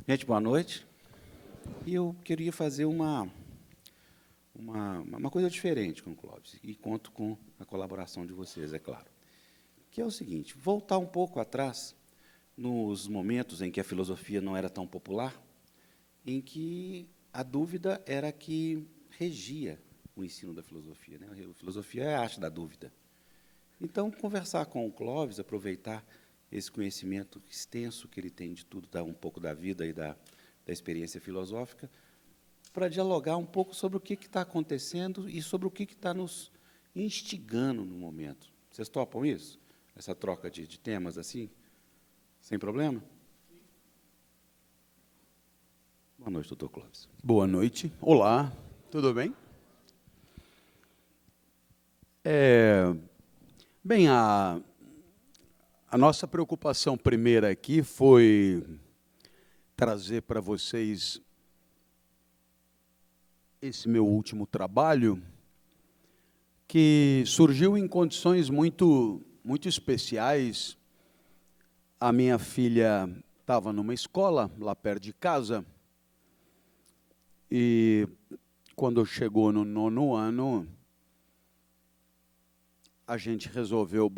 Gente, boa noite. E eu queria fazer uma coisa diferente com o Clóvis, e conto com a colaboração de vocês, é claro. Que é o seguinte, voltar um pouco atrás, nos momentos em que a filosofia não era tão popular, em que a dúvida era que regia o ensino da filosofia, né? A filosofia é a arte da dúvida. Então, conversar com o Clóvis, aproveitar esse conhecimento extenso que ele tem de tudo, um pouco da vida e da experiência filosófica, para dialogar um pouco sobre o que está acontecendo e sobre o que está nos instigando no momento. Vocês topam isso? Essa troca de temas assim? Sem problema? Boa noite, doutor Clóvis. Boa noite. Olá, tudo bem? Bem, a nossa preocupação primeira aqui foi trazer para vocês esse meu último trabalho, que surgiu em condições muito especiais. A minha filha estava numa escola lá perto de casa, e quando chegou no 9º ano, a gente resolveu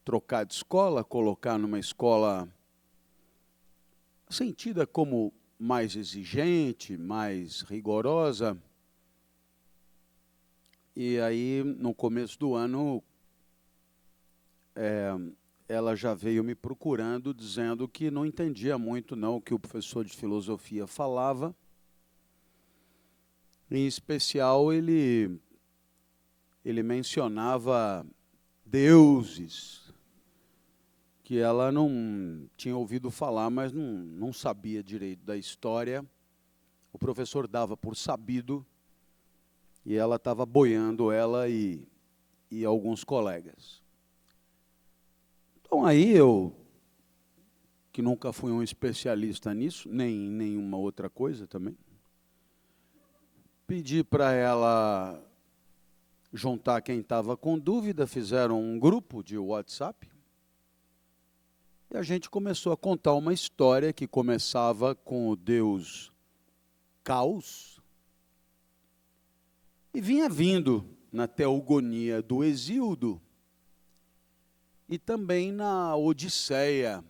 trocar de escola, colocar numa escola sentida como mais exigente, mais rigorosa. E aí, no começo do ano, ela já veio me procurando, dizendo que não entendia muito não o que o professor de filosofia falava. Em especial, ele mencionava deuses, que ela não tinha ouvido falar, mas não sabia direito da história. O professor dava por sabido, e ela estava boiando, ela e alguns colegas. Então aí eu, que nunca fui um especialista nisso, nem em nenhuma outra coisa também, pedi para ela juntar quem estava com dúvida, fizeram um grupo de WhatsApp, e a gente começou a contar uma história que começava com o deus Caos, e vinha vindo na Teogonia do Hesíodo, e também na Odisseia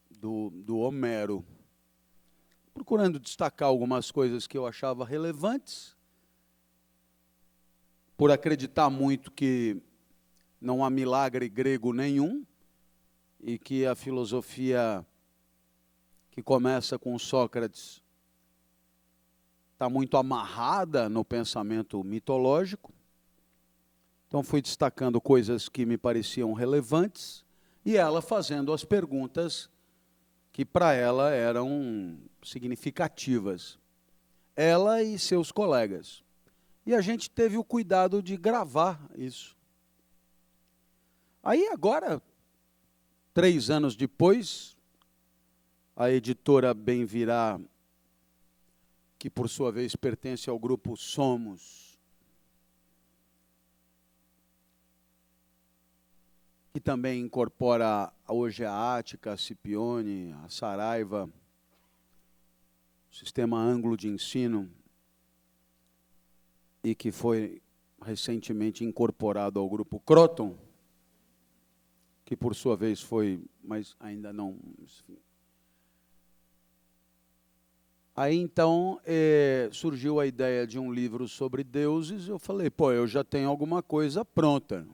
do Homero, procurando destacar algumas coisas que eu achava relevantes, por acreditar muito que não há milagre grego nenhum, e que a filosofia que começa com Sócrates está muito amarrada no pensamento mitológico. Então fui destacando coisas que me pareciam relevantes, e ela fazendo as perguntas que para ela eram significativas. Ela e seus colegas. E a gente teve o cuidado de gravar isso. Aí agora, 3 anos depois, a editora Bemvirá, que por sua vez pertence ao grupo Somos, que também incorpora hoje a Ática, a Scipione, a Saraiva, o Sistema Anglo de Ensino, e que foi recentemente incorporado ao grupo Croton, que por sua vez foi, mas ainda não. Enfim. Aí então surgiu a ideia de um livro sobre deuses. Eu falei, eu já tenho alguma coisa pronta.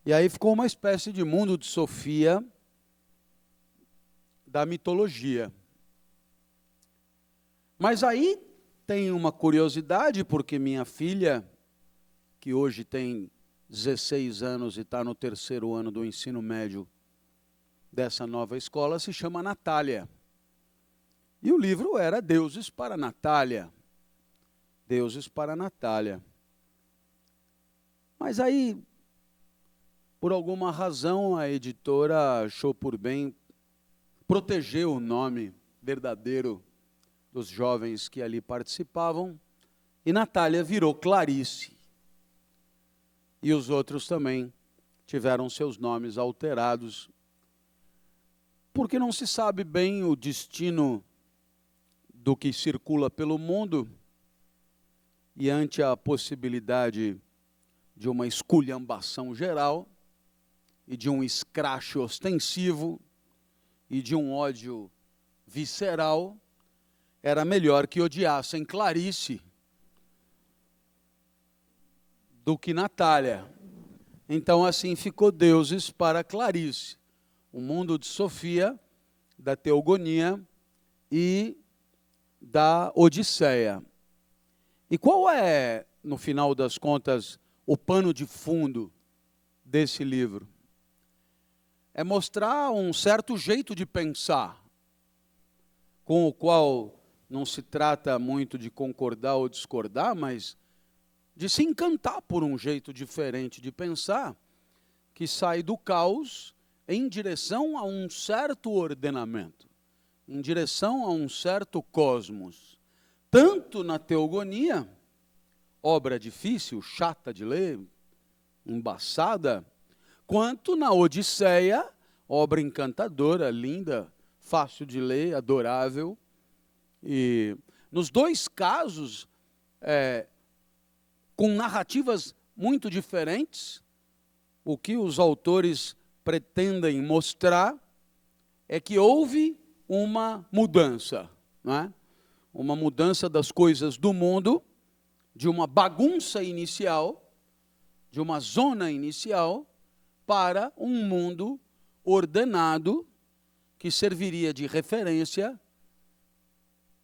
E aí ficou uma espécie de mundo de Sofia da mitologia. Mas aí tem uma curiosidade, porque minha filha, que hoje tem 16 anos e está no 3º ano do ensino médio dessa nova escola, se chama Natália. E o livro era Deuses para Natália. Deuses para Natália. Mas aí, por alguma razão, a editora achou por bem proteger o nome verdadeiro dos jovens que ali participavam, e Natália virou Clarice. E os outros também tiveram seus nomes alterados. porque não se sabe bem o destino do que circula pelo mundo, e ante a possibilidade de uma esculhambação geral, e de um escrache ostensivo, e de um ódio visceral, era melhor que odiassem Clarice do que Natália. Então assim ficou Deuses para Clarice, o mundo de Sofia, da Teogonia e da Odisseia. E qual é, no final das contas, o pano de fundo desse livro? É mostrar um certo jeito de pensar, com o qual não se trata muito de concordar ou discordar, mas de se encantar por um jeito diferente de pensar, que sai do caos em direção a um certo ordenamento, em direção a um certo cosmos. Tanto na Teogonia, obra difícil, chata de ler, embaçada, quanto na Odisseia, obra encantadora, linda, fácil de ler, adorável. E nos dois casos, com narrativas muito diferentes, o que os autores pretendem mostrar é que houve uma mudança, não é? Uma mudança das coisas do mundo, de uma bagunça inicial, de uma zona inicial, para um mundo ordenado, que serviria de referência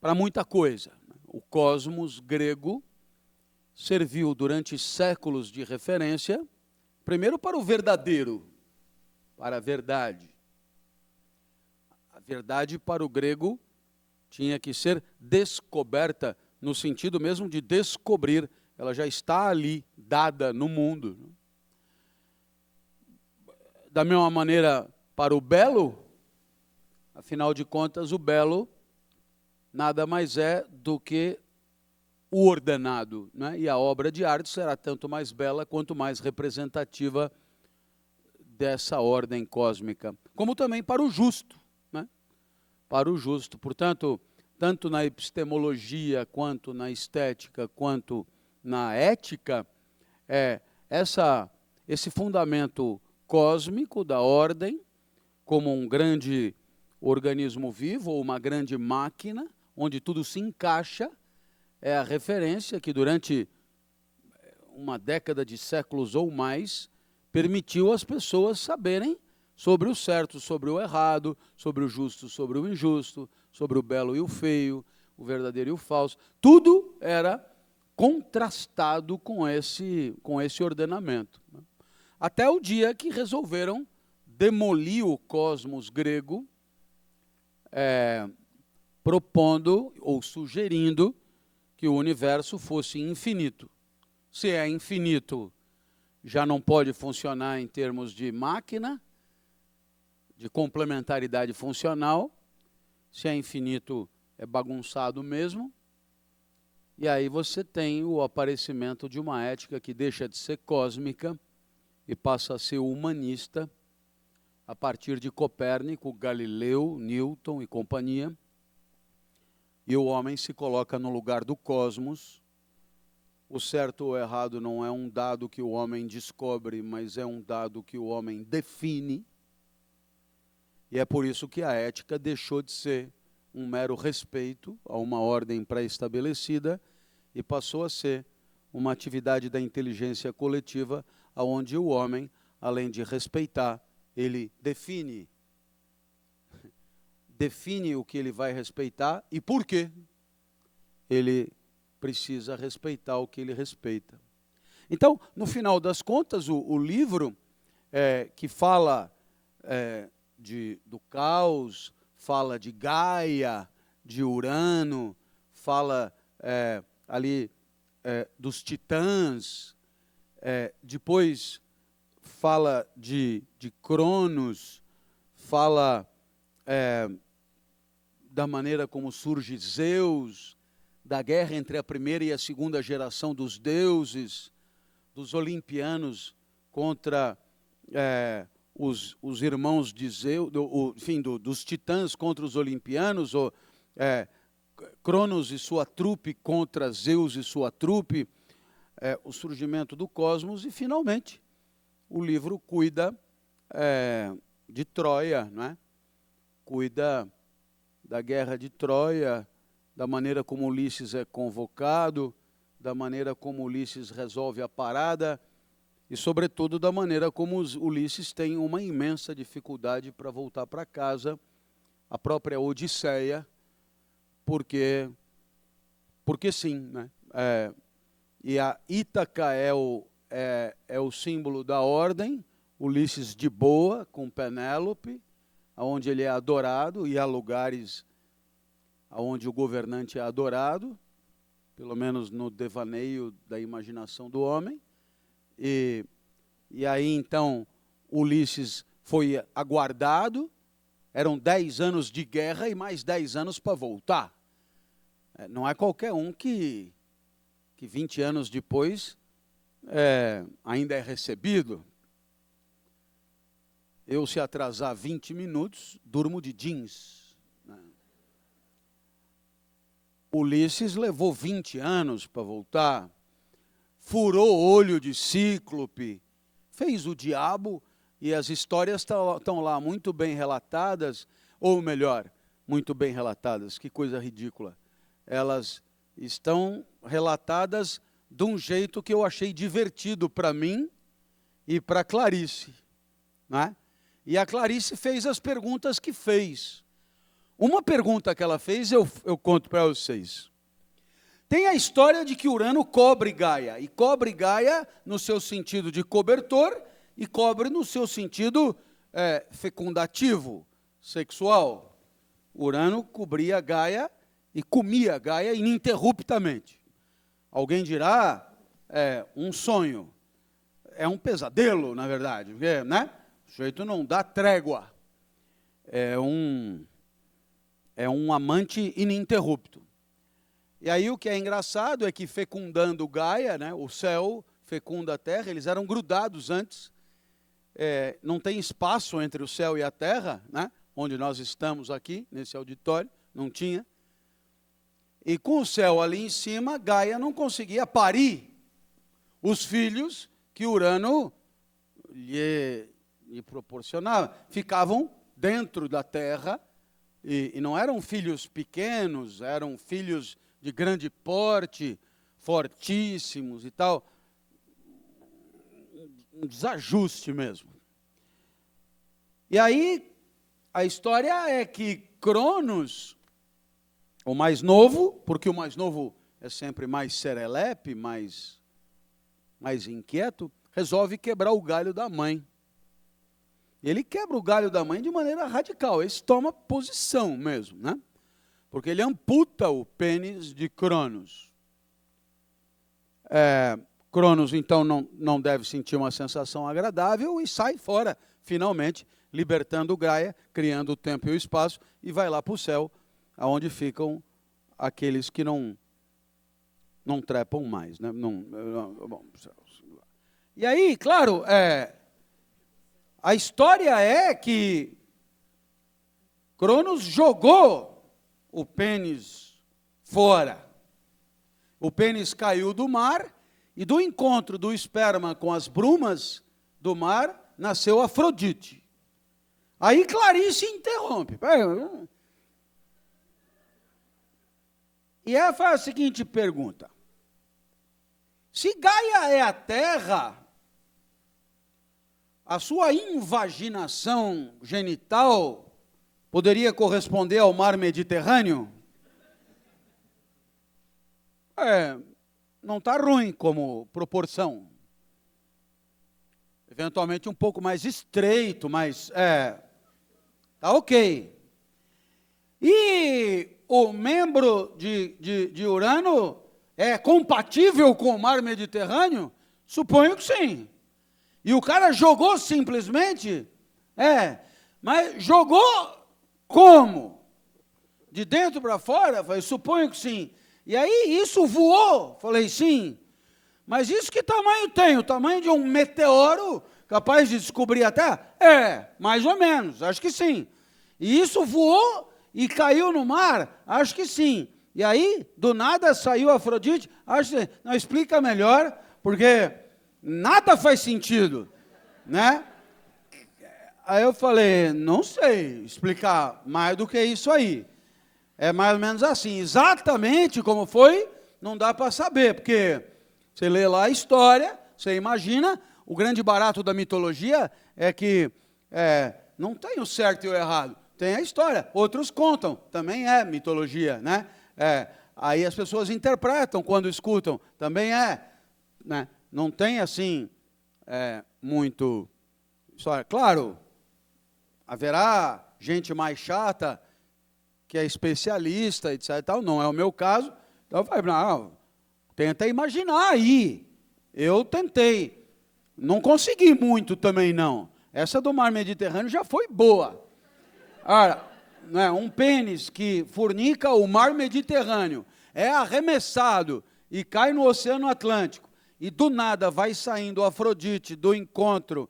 para muita coisa. O cosmos grego serviu durante séculos de referência, primeiro para o verdadeiro, para a verdade. A verdade para o grego tinha que ser descoberta, no sentido mesmo de descobrir, ela já está ali, dada no mundo. Da mesma maneira, para o belo, afinal de contas, o belo nada mais é do que o ordenado, né? E a obra de arte será tanto mais bela quanto mais representativa dessa ordem cósmica, como também para o justo, né? Para o justo. Portanto, tanto na epistemologia, quanto na estética, quanto na ética, esse fundamento cósmico da ordem, como um grande organismo vivo, ou uma grande máquina, onde tudo se encaixa, é a referência que durante uma década de séculos ou mais, permitiu às pessoas saberem sobre o certo, sobre o errado, sobre o justo, sobre o injusto, sobre o belo e o feio, o verdadeiro e o falso. Tudo era contrastado com esse ordenamento. Até o dia que resolveram demolir o cosmos grego, propondo ou sugerindo que o universo fosse infinito. Se é infinito, já não pode funcionar em termos de máquina, de complementaridade funcional. Se é infinito, é bagunçado mesmo. E aí você tem o aparecimento de uma ética que deixa de ser cósmica e passa a ser humanista, a partir de Copérnico, Galileu, Newton e companhia. E o homem se coloca no lugar do cosmos. O certo ou errado não é um dado que o homem descobre, mas é um dado que o homem define. E é por isso que a ética deixou de ser um mero respeito a uma ordem pré-estabelecida e passou a ser uma atividade da inteligência coletiva, onde o homem, além de respeitar, ele define o que ele vai respeitar e por quê ele precisa respeitar o que ele respeita. Então, no final das contas, o livro que fala do caos, fala de Gaia, de Urano, fala ali dos titãs, depois fala de Cronos, fala da maneira como surge Zeus, da guerra entre a primeira e a segunda geração dos deuses, dos olimpianos contra os irmãos de Zeus, dos titãs contra os olimpianos, ou Cronos e sua trupe contra Zeus e sua trupe, o surgimento do cosmos, e finalmente o livro cuida de Troia, não é? Cuida da guerra de Troia, da maneira como Ulisses é convocado, da maneira como Ulisses resolve a parada, e, sobretudo, da maneira como Ulisses tem uma imensa dificuldade para voltar para casa, a própria Odisseia, porque sim, né? E a Ítaca é o símbolo da ordem, Ulisses de boa, com Penélope, onde ele é adorado, e há lugares onde o governante é adorado, pelo menos no devaneio da imaginação do homem. E aí, então, Ulisses foi aguardado, eram 10 anos de guerra e mais 10 anos para voltar. Não é qualquer um que 20 anos depois ainda é recebido. Eu, se atrasar 20 minutos, durmo de jeans. Ulisses levou 20 anos para voltar, furou olho de Cíclope, fez o diabo, e as histórias estão lá muito bem relatadas, ou melhor, muito bem relatadas, que coisa ridícula. Elas estão relatadas de um jeito que eu achei divertido para mim e para Clarice, né? E a Clarice fez as perguntas que fez. Uma pergunta que ela fez, eu conto para vocês. Tem a história de que Urano cobre Gaia, e cobre Gaia no seu sentido de cobertor, e cobre no seu sentido fecundativo, sexual. Urano cobria Gaia e comia Gaia ininterruptamente. Alguém dirá, um sonho. É um pesadelo, na verdade, né? O sujeito não dá trégua. É um amante ininterrupto. E aí o que é engraçado é que, fecundando Gaia, né, o céu fecunda a terra, eles eram grudados antes. Não tem espaço entre o céu e a terra, né, onde nós estamos aqui, nesse auditório, não tinha. E com o céu ali em cima, Gaia não conseguia parir os filhos que Urano lhe proporcionava. Ficavam dentro da terra, e não eram filhos pequenos, eram filhos de grande porte, fortíssimos e tal. Um desajuste mesmo. E aí, a história é que Cronos, o mais novo, porque o mais novo é sempre mais serelepe, mais inquieto, resolve quebrar o galho da mãe. Ele quebra o galho da mãe de maneira radical, ele toma posição mesmo, né? Porque ele amputa o pênis de Cronos. Cronos, então, não deve sentir uma sensação agradável e sai fora, finalmente, libertando Gaia, criando o tempo e o espaço, e vai lá para o céu, aonde ficam aqueles que não trepam mais, né? Bom, e aí, claro, a história é que Cronos jogou o pênis fora. O pênis caiu do mar, e do encontro do esperma com as brumas do mar, nasceu Afrodite. Aí Clarice interrompe. E ela faz a seguinte pergunta: se Gaia é a terra, a sua invaginação genital poderia corresponder ao mar Mediterrâneo? Não está ruim como proporção. Eventualmente um pouco mais estreito, mas está ok. E o membro de Urano é compatível com o mar Mediterrâneo? Suponho que sim. E o cara jogou simplesmente? Mas jogou como? De dentro para fora? Falei, suponho que sim. E aí isso voou? Falei, sim. Mas isso que tamanho tem? O tamanho de um meteoro, Capaz de descobrir até? Mais ou menos, acho que sim. E isso voou e caiu no mar? Acho que sim. E aí, do nada, saiu Afrodite? Acho que não, explica melhor, porque nada faz sentido, né? Aí eu falei, não sei explicar mais do que isso aí. É mais ou menos assim. Exatamente como foi, não dá para saber, porque você lê lá a história, você imagina, o grande barato da mitologia é que não tem o certo e o errado, tem a história. Outros contam, também é mitologia, né? Aí as pessoas interpretam quando escutam, também né? Não tem assim muito história. Claro, haverá gente mais chata que é especialista, etc. E tal. Não é o meu caso. Então eu falei, não, tenta imaginar aí. Eu tentei. Não consegui muito também, não. Essa do mar Mediterrâneo já foi boa. Ora, né, um pênis que fornica o mar Mediterrâneo é arremessado e cai no Oceano Atlântico, e do nada vai saindo Afrodite do encontro,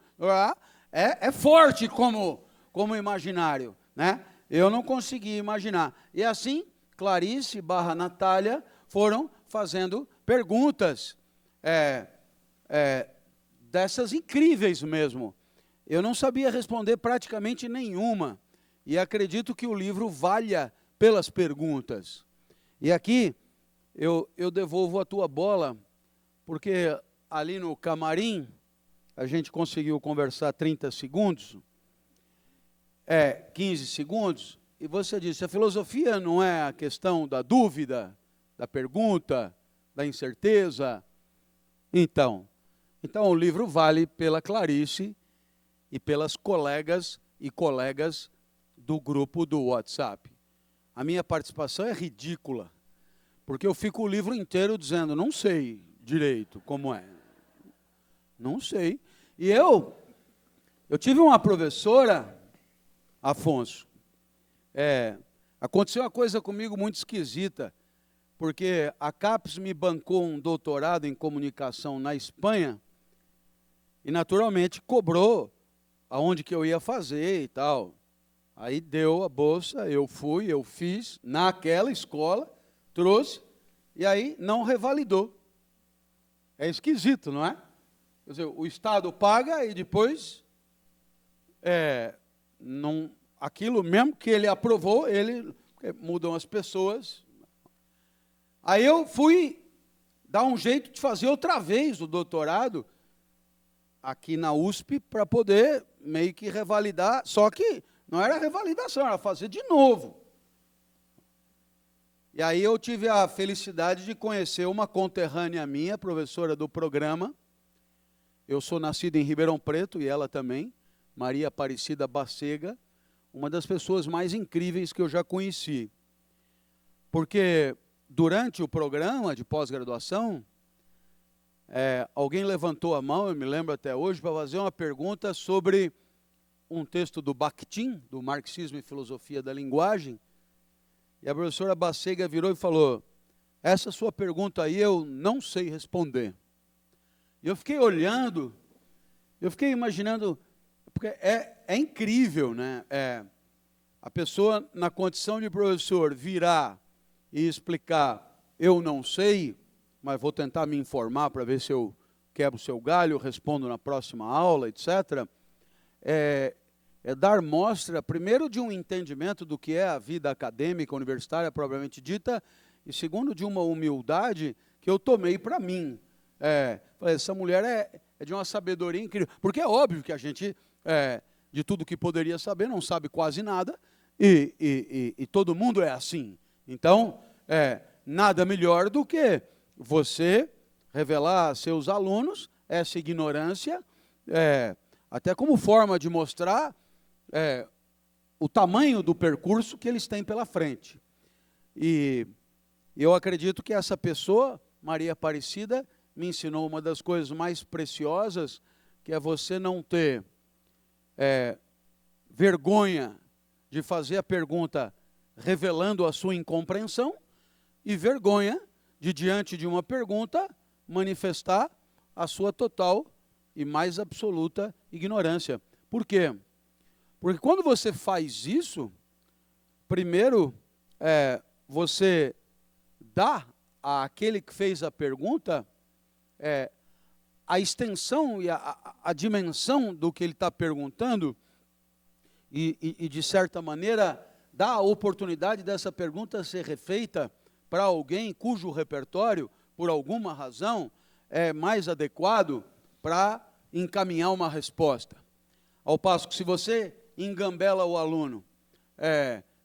é forte como imaginário, né? Eu não consegui imaginar. E assim, Clarice / Natália foram fazendo perguntas dessas incríveis mesmo. Eu não sabia responder praticamente nenhuma. E acredito que o livro valha pelas perguntas. E aqui, eu devolvo a tua bola, porque ali no camarim, a gente conseguiu conversar 30 segundos, 15 segundos, e você disse, a filosofia não é a questão da dúvida, da pergunta, da incerteza. Então o livro vale pela Clarice e pelas colegas e colegas do grupo do WhatsApp. A minha participação é ridícula, porque eu fico o livro inteiro dizendo, não sei direito como é. Não sei. E eu tive uma professora, Afonso, aconteceu uma coisa comigo muito esquisita, porque a CAPES me bancou um doutorado em comunicação na Espanha, e naturalmente cobrou aonde que eu ia fazer e tal. Aí deu a bolsa, eu fui, eu fiz, naquela escola, trouxe, e aí não revalidou. É esquisito, não é? Quer dizer, o Estado paga e depois, aquilo mesmo que ele aprovou, mudam as pessoas. Aí eu fui dar um jeito de fazer outra vez o doutorado aqui na USP para poder meio que revalidar, só que não era revalidação, era fazer de novo. E aí eu tive a felicidade de conhecer uma conterrânea minha, professora do programa. Eu sou nascido em Ribeirão Preto, e ela também, Maria Aparecida Bacega, uma das pessoas mais incríveis que eu já conheci. Porque durante o programa de pós-graduação, alguém levantou a mão, eu me lembro até hoje, para fazer uma pergunta sobre um texto do Bakhtin, do Marxismo e Filosofia da Linguagem, e a professora Bacega virou e falou, essa sua pergunta aí eu não sei responder. E eu fiquei olhando, eu fiquei imaginando, porque é incrível, né? A pessoa, na condição de professor, virar e explicar, eu não sei, mas vou tentar me informar para ver se eu quebro o seu galho, respondo na próxima aula, etc., dar mostra, primeiro, de um entendimento do que é a vida acadêmica, universitária, propriamente dita, e segundo, de uma humildade que eu tomei para mim. Falei, essa mulher é de uma sabedoria incrível. Porque é óbvio que a gente, de tudo que poderia saber, não sabe quase nada, e todo mundo é assim. Então, nada melhor do que você revelar a seus alunos essa ignorância, até como forma de mostrar o tamanho do percurso que eles têm pela frente. E eu acredito que essa pessoa, Maria Aparecida, me ensinou uma das coisas mais preciosas, que é você não ter vergonha de fazer a pergunta revelando a sua incompreensão, e vergonha de, diante de uma pergunta, manifestar a sua total e mais absoluta ignorância. Por quê? Porque quando você faz isso, primeiro, você dá àquele que fez a pergunta a extensão e a dimensão do que ele está perguntando e, de certa maneira, dá a oportunidade dessa pergunta ser refeita para alguém cujo repertório, por alguma razão, é mais adequado para encaminhar uma resposta. Ao passo que se você engambela o aluno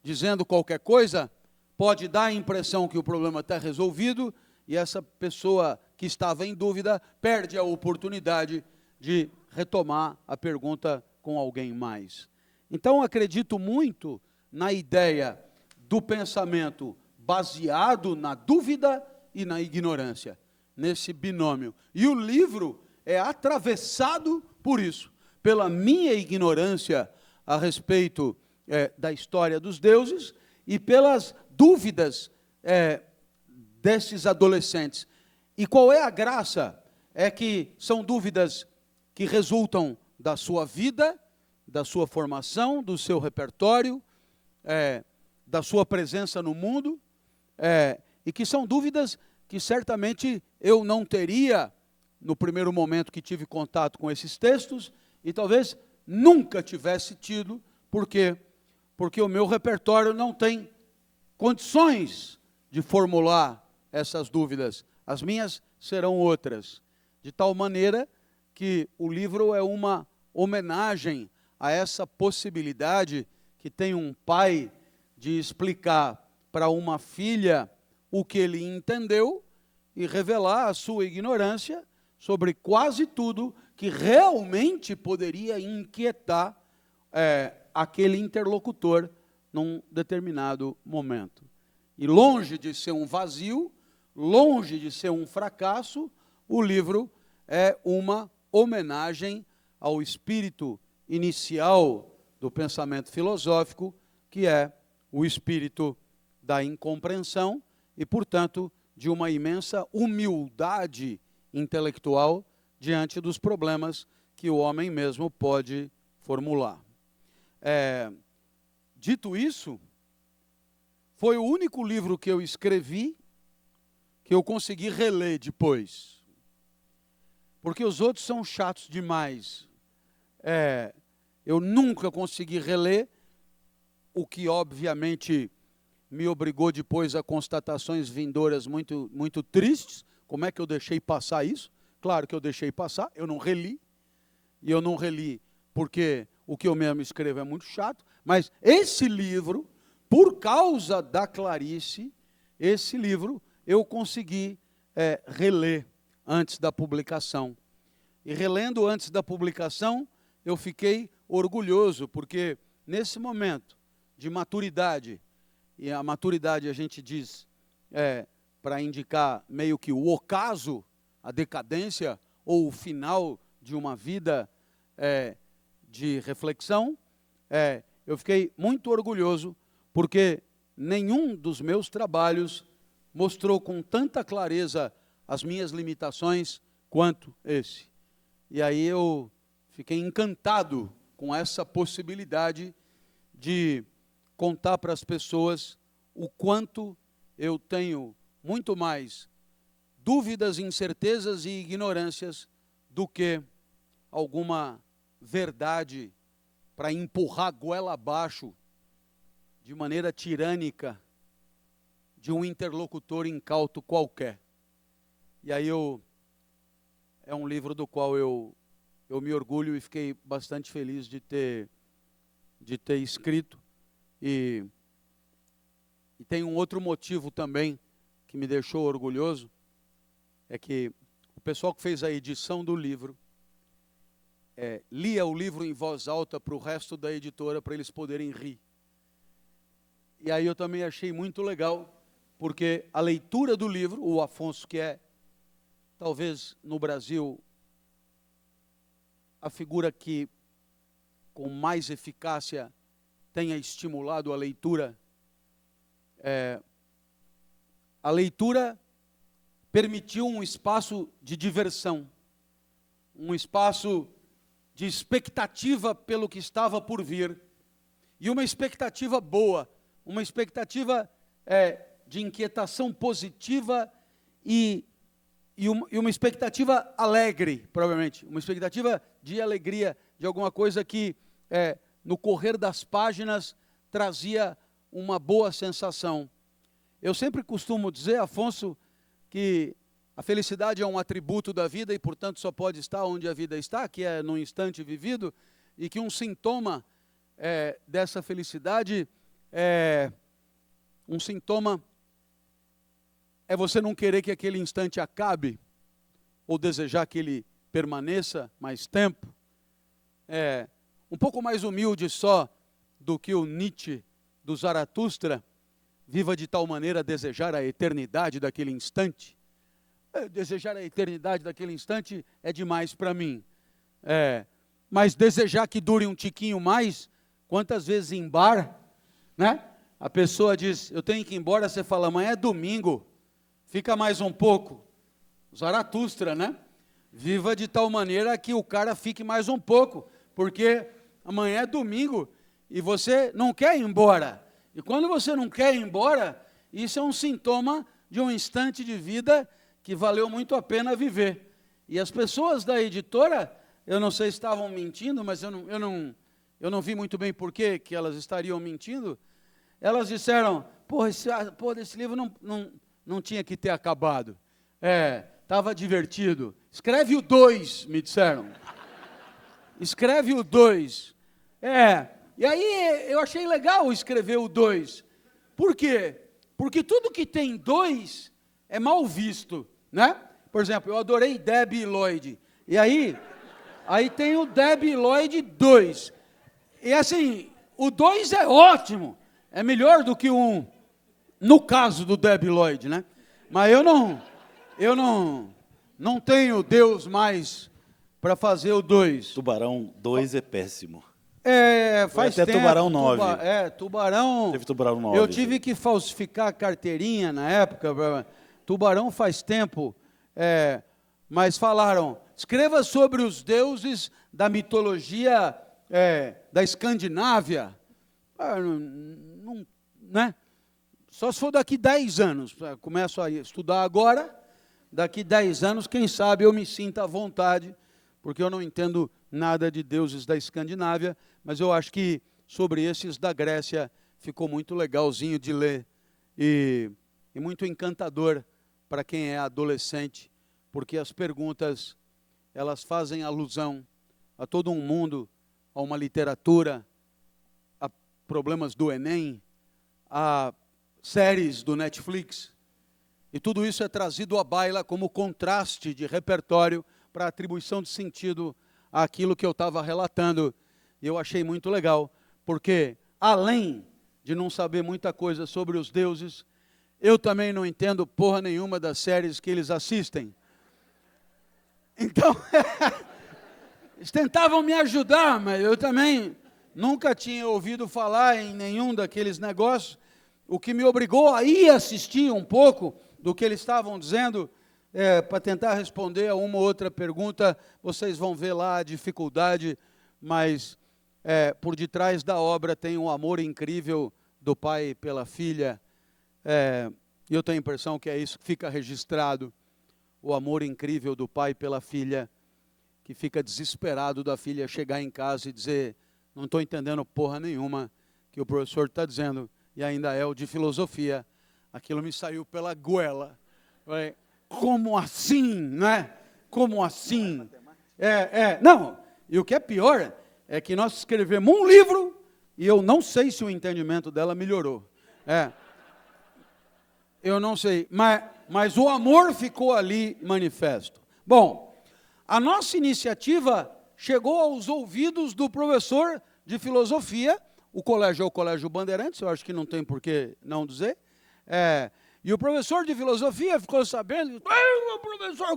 dizendo qualquer coisa, pode dar a impressão que o problema está resolvido e essa pessoa que estava em dúvida perde a oportunidade de retomar a pergunta com alguém mais. Então, acredito muito na ideia do pensamento baseado na dúvida e na ignorância, nesse binômio. E o livro é atravessado por isso, pela minha ignorância a respeito da história dos deuses e pelas dúvidas desses adolescentes. E qual é a graça? É que são dúvidas que resultam da sua vida, da sua formação, do seu repertório, da sua presença no mundo, e que são dúvidas que certamente eu não teria no primeiro momento que tive contato com esses textos, e talvez nunca tivesse tido. Por quê? Porque o meu repertório não tem condições de formular essas dúvidas. As minhas serão outras. De tal maneira que o livro é uma homenagem a essa possibilidade que tem um pai de explicar para uma filha o que ele entendeu e revelar a sua ignorância sobre quase tudo que realmente poderia inquietar aquele interlocutor num determinado momento. E longe de ser um vazio, longe de ser um fracasso, o livro é uma homenagem ao espírito inicial do pensamento filosófico, que é o espírito da incompreensão e, portanto, de uma imensa humildade intelectual diante dos problemas que o homem mesmo pode formular. Dito isso, foi o único livro que eu escrevi que eu consegui reler depois. Porque os outros são chatos demais. Eu nunca consegui reler, o que obviamente me obrigou depois a constatações vindouras muito, muito tristes. Como é que eu deixei passar isso? Claro que eu deixei passar, eu não reli. E eu não reli porque o que eu mesmo escrevo é muito chato. Mas esse livro, por causa da Clarice, esse livro eu consegui reler antes da publicação. E relendo antes da publicação, eu fiquei orgulhoso, porque nesse momento de maturidade, e a maturidade a gente diz para indicar meio que o ocaso, a decadência ou o final de uma vida de reflexão, eu fiquei muito orgulhoso, porque nenhum dos meus trabalhos mostrou com tanta clareza as minhas limitações quanto esse. E aí eu fiquei encantado com essa possibilidade de contar para as pessoas o quanto eu tenho muito mais dúvidas, incertezas e ignorâncias do que alguma verdade para empurrar goela abaixo de maneira tirânica de um interlocutor incauto qualquer. E aí é um livro do qual eu me orgulho e fiquei bastante feliz de ter escrito. E tem um outro motivo também que me deixou orgulhoso, é que o pessoal que fez a edição do livro lia o livro em voz alta para o resto da editora, para eles poderem rir. E aí eu também achei muito legal, porque a leitura do livro, o Afonso, que é, talvez no Brasil, a figura que com mais eficácia tenha estimulado a leitura permitiu um espaço de diversão, um espaço de expectativa pelo que estava por vir, e uma expectativa boa, uma expectativa de inquietação positiva e uma expectativa alegre, provavelmente, uma expectativa de alegria, de alguma coisa que, no correr das páginas, trazia uma boa sensação. Eu sempre costumo dizer, Afonso, que a felicidade é um atributo da vida e, portanto, só pode estar onde a vida está, que é no instante vivido, e que um sintoma dessa felicidade um sintoma é você não querer que aquele instante acabe, ou desejar que ele permaneça mais tempo. Um pouco mais humilde só do que o Nietzsche do Zaratustra, viva de tal maneira a desejar a eternidade daquele instante. Desejar a eternidade daquele instante é demais para mim. Mas desejar que dure um tiquinho mais, quantas vezes em bar, né? A pessoa diz, eu tenho que ir embora, você fala, amanhã é domingo, fica mais um pouco. Zaratustra, né? Viva de tal maneira que o cara fique mais um pouco, porque amanhã é domingo e você não quer ir embora. E quando você não quer ir embora, isso é um sintoma de um instante de vida que valeu muito a pena viver. E as pessoas da editora, eu não sei se estavam mentindo, mas eu não vi muito bem por que elas estariam mentindo. Elas disseram, esse livro não tinha que ter acabado. Estava divertido. Escreve o 2, me disseram. Escreve o 2. E aí eu achei legal escrever o 2. Por quê? Porque tudo que tem 2 é mal visto, né? Por exemplo, eu adorei Debbie Lloyd. E aí tem o Debbie Lloyd 2. E assim, o 2 é ótimo. É melhor do que o 1. No caso do Debbie Lloyd, né? Mas eu não tenho Deus mais para fazer o 2. Tubarão 2 é péssimo. Faz até tempo. Tubarão 9. Tubarão. Teve Tubarão 9. Eu tive que falsificar a carteirinha na época. Tubarão faz tempo. Mas falaram, escreva sobre os deuses da mitologia da Escandinávia. Né? Só se for daqui 10 anos. Começo a estudar agora. Daqui 10 anos, quem sabe eu me sinta à vontade, porque eu não entendo nada de deuses da Escandinávia, mas eu acho que sobre esses da Grécia ficou muito legalzinho de ler e muito encantador para quem é adolescente, porque as perguntas, elas fazem alusão a todo um mundo, a uma literatura, a problemas do Enem, a séries do Netflix, e tudo isso é trazido à baila como contraste de repertório para atribuição de sentido àquilo que eu estava relatando. E eu achei muito legal, porque além de não saber muita coisa sobre os deuses, eu também não entendo porra nenhuma das séries que eles assistem. Então, eles tentavam me ajudar, mas eu também nunca tinha ouvido falar em nenhum daqueles negócios, o que me obrigou a ir assistir um pouco do que eles estavam dizendo, para tentar responder a uma ou outra pergunta. Vocês vão ver lá a dificuldade, mas por detrás da obra tem um amor incrível do pai pela filha, e eu tenho a impressão que é isso que fica registrado, o amor incrível do pai pela filha, que fica desesperado da filha chegar em casa e dizer, não estou entendendo porra nenhuma que o professor está dizendo, e ainda é o de filosofia. Aquilo me saiu pela goela. Como assim, né? Como assim? Não, e o que é pior é que nós escrevemos um livro e eu não sei se o entendimento dela melhorou. Eu não sei, mas o amor ficou ali manifesto. Bom, a nossa iniciativa chegou aos ouvidos do professor de filosofia, o colégio é o Colégio Bandeirantes, eu acho que não tem por que não dizer, e o professor de filosofia ficou sabendo, o professor,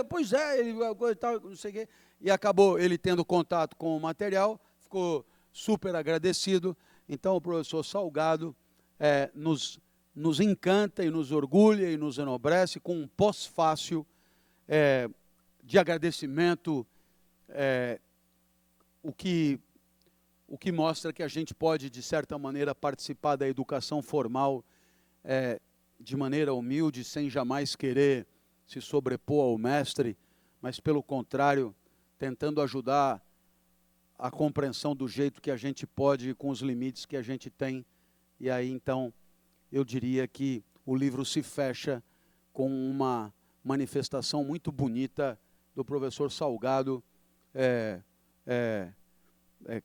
pois é, ele não sei o quê, e acabou ele tendo contato com o material, ficou super agradecido. Então o professor Salgado nos encanta e nos orgulha e nos enobrece com um pós-fácil de agradecimento o que mostra que a gente pode, de certa maneira, participar da educação formal de maneira humilde, sem jamais querer se sobrepor ao mestre, mas, pelo contrário, tentando ajudar a compreensão do jeito que a gente pode, com os limites que a gente tem. E aí, então, eu diria que o livro se fecha com uma manifestação muito bonita do professor Salgado,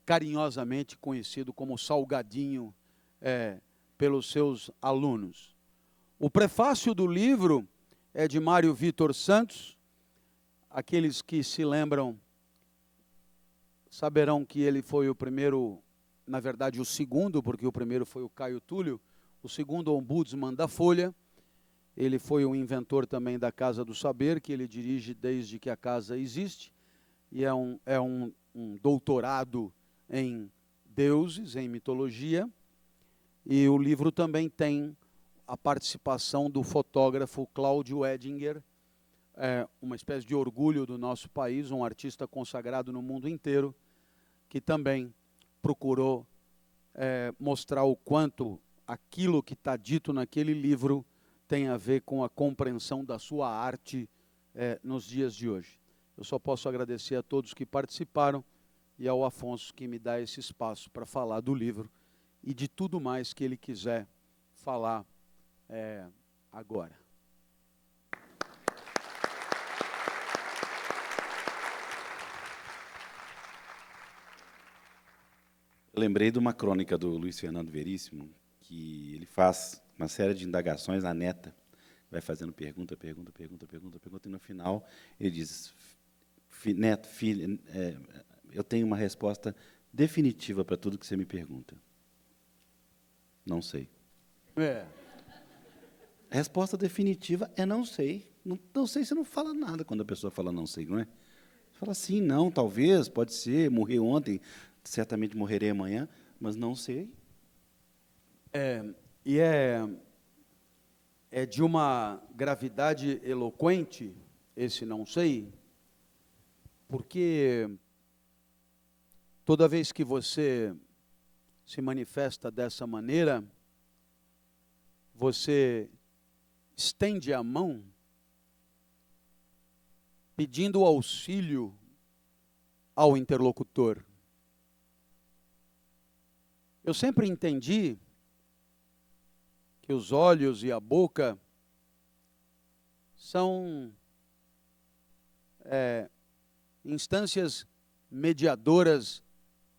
carinhosamente conhecido como Salgadinho pelos seus alunos. O prefácio do livro é de Mário Vitor Santos. Aqueles que se lembram saberão que ele foi o primeiro, na verdade o segundo, porque o primeiro foi o Caio Túlio, o segundo ombudsman da Folha. Ele foi o inventor também da Casa do Saber, que ele dirige desde que a casa existe, e é um doutorado em deuses, em mitologia. E o livro também tem a participação do fotógrafo Cláudio Edinger, uma espécie de orgulho do nosso país, um artista consagrado no mundo inteiro, que também procurou mostrar o quanto aquilo que está dito naquele livro tem a ver com a compreensão da sua arte nos dias de hoje. Eu só posso agradecer a todos que participaram e ao Afonso que me dá esse espaço para falar do livro e de tudo mais que ele quiser falar agora. Eu lembrei de uma crônica do Luiz Fernando Veríssimo, que ele faz uma série de indagações à neta, vai fazendo pergunta, e no final ele diz: neto, filho, eu tenho uma resposta definitiva para tudo que você me pergunta. Não sei. A resposta definitiva é não sei. Não sei, você não fala nada quando a pessoa fala não sei, não é? Você fala sim, não, talvez, pode ser, morri ontem, certamente morrerei amanhã, mas não sei. E é de uma gravidade eloquente, esse não sei, porque toda vez que você se manifesta dessa maneira, você estende a mão pedindo auxílio ao interlocutor. Eu sempre entendi que os olhos e a boca são instâncias mediadoras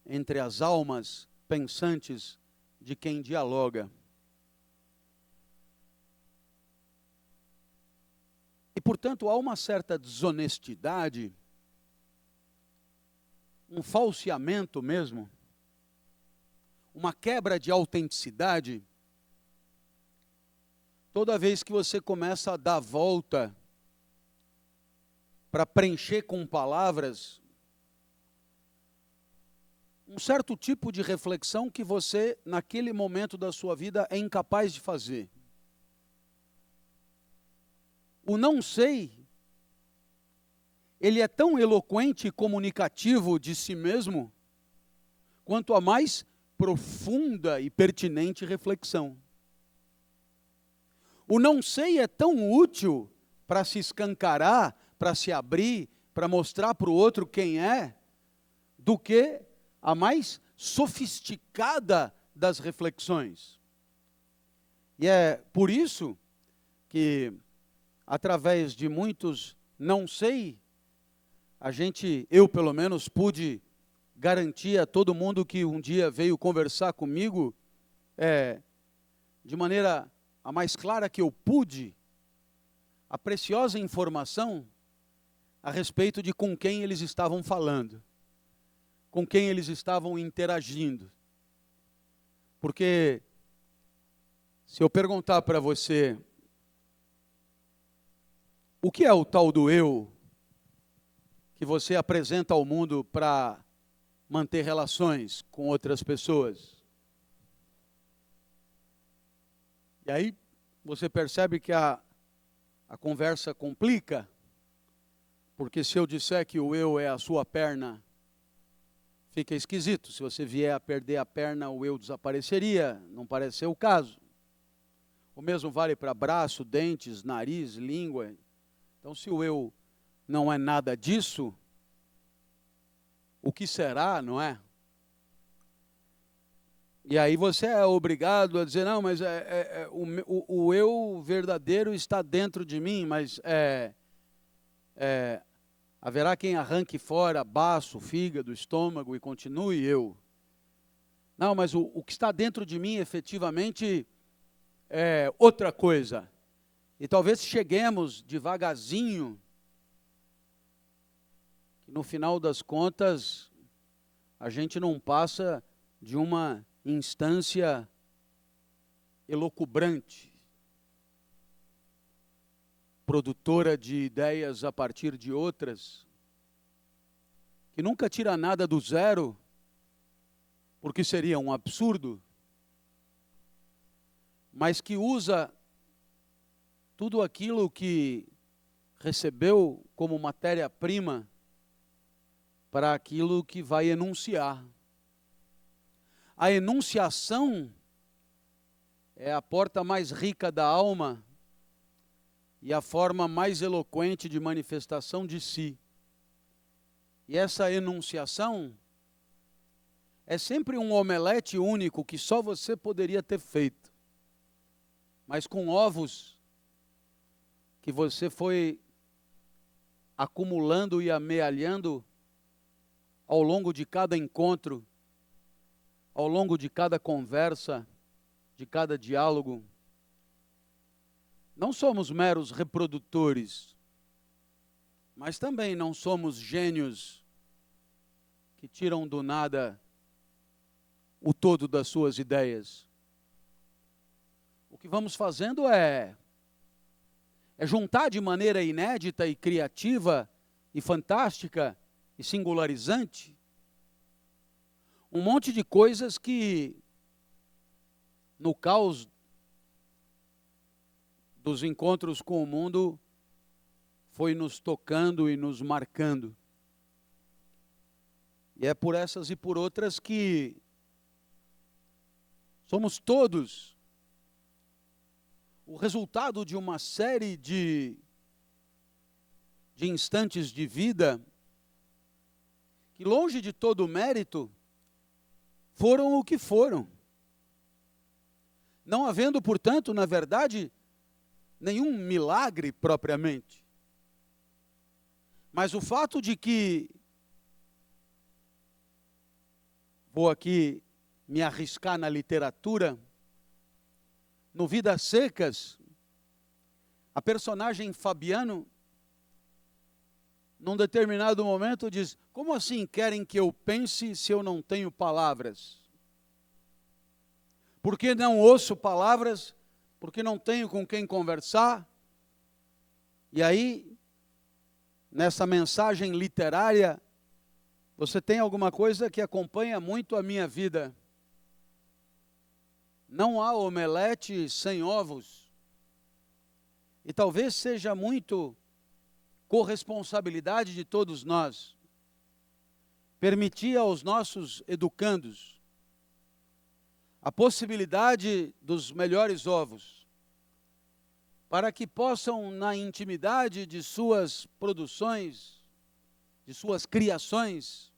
entre as almas pensantes de quem dialoga. E, portanto, há uma certa desonestidade, um falseamento mesmo, uma quebra de autenticidade, toda vez que você começa a dar volta para preencher com palavras um certo tipo de reflexão que você, naquele momento da sua vida, é incapaz de fazer. O não sei, ele é tão eloquente e comunicativo de si mesmo, quanto a mais profunda e pertinente reflexão. O não sei é tão útil para se escancarar, para se abrir, para mostrar para o outro quem é, do que a mais sofisticada das reflexões. E é por isso que, através de muitos não sei, eu pelo menos pude garantir a todo mundo que um dia veio conversar comigo, de maneira a mais clara que eu pude, a preciosa informação a respeito de com quem eles estavam falando, com quem eles estavam interagindo. Porque se eu perguntar para você, o que é o tal do eu que você apresenta ao mundo para manter relações com outras pessoas? E aí você percebe que a conversa complica, porque se eu disser que o eu é a sua perna, Fica esquisito. Se você vier a perder a perna, o eu desapareceria. Não parece ser o caso. O mesmo vale para braço, dentes, nariz, língua. Então, se o eu não é nada disso, o que será, não é? E aí você é obrigado a dizer, não, mas o eu verdadeiro está dentro de mim, mas haverá quem arranque fora baço, fígado, estômago e continue eu. Não, mas o que está dentro de mim efetivamente é outra coisa. E talvez cheguemos devagarzinho, que no final das contas a gente não passa de uma instância elucubrante, produtora de ideias a partir de outras, que nunca tira nada do zero, porque seria um absurdo, mas que usa tudo aquilo que recebeu como matéria-prima para aquilo que vai enunciar. A enunciação é a porta mais rica da alma e a forma mais eloquente de manifestação de si. E essa enunciação é sempre um omelete único que só você poderia ter feito, mas com ovos que você foi acumulando e amealhando ao longo de cada encontro, ao longo de cada conversa, de cada diálogo. Não somos meros reprodutores, mas também não somos gênios que tiram do nada o todo das suas ideias. O que vamos fazendo é juntar de maneira inédita e criativa e fantástica e singularizante um monte de coisas que, no caos dos encontros com o mundo, foi nos tocando e nos marcando. E é por essas e por outras que somos todos o resultado de uma série de instantes de vida que, longe de todo o mérito, foram o que foram. Não havendo, portanto, na verdade, nenhum milagre propriamente. Mas o fato de que, vou aqui me arriscar na literatura, no Vidas Secas, a personagem Fabiano, num determinado momento diz, como assim querem que eu pense se eu não tenho palavras? Porque não ouço palavras, porque não tenho com quem conversar. E aí, nessa mensagem literária, você tem alguma coisa que acompanha muito a minha vida. Não há omelete sem ovos. E talvez seja muito corresponsabilidade de todos nós permitir aos nossos educandos a possibilidade dos melhores ovos, para que possam, na intimidade de suas produções, de suas criações,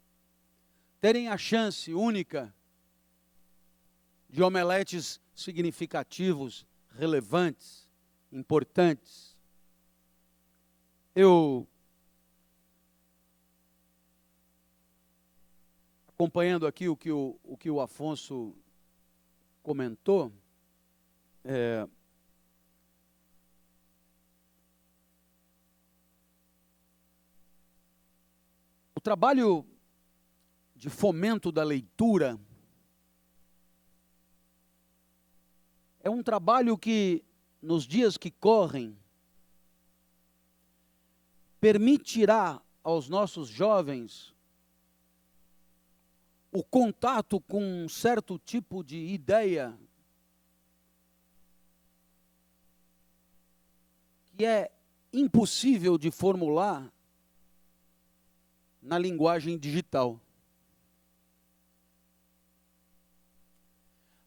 terem a chance única de omeletes significativos, relevantes, importantes. Eu, acompanhando aqui o que o Afonso comentou, o trabalho de fomento da leitura é um trabalho que, nos dias que correm, permitirá aos nossos jovens o contato com um certo tipo de ideia que é impossível de formular na linguagem digital.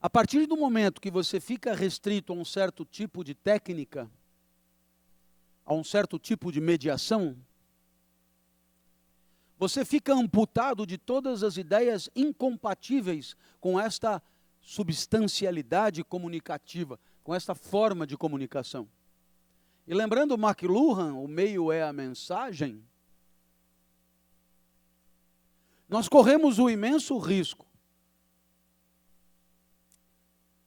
A partir do momento que você fica restrito a um certo tipo de técnica, a um certo tipo de mediação, você fica amputado de todas as ideias incompatíveis com esta substancialidade comunicativa, com esta forma de comunicação. E lembrando McLuhan, o meio é a mensagem, nós corremos o imenso risco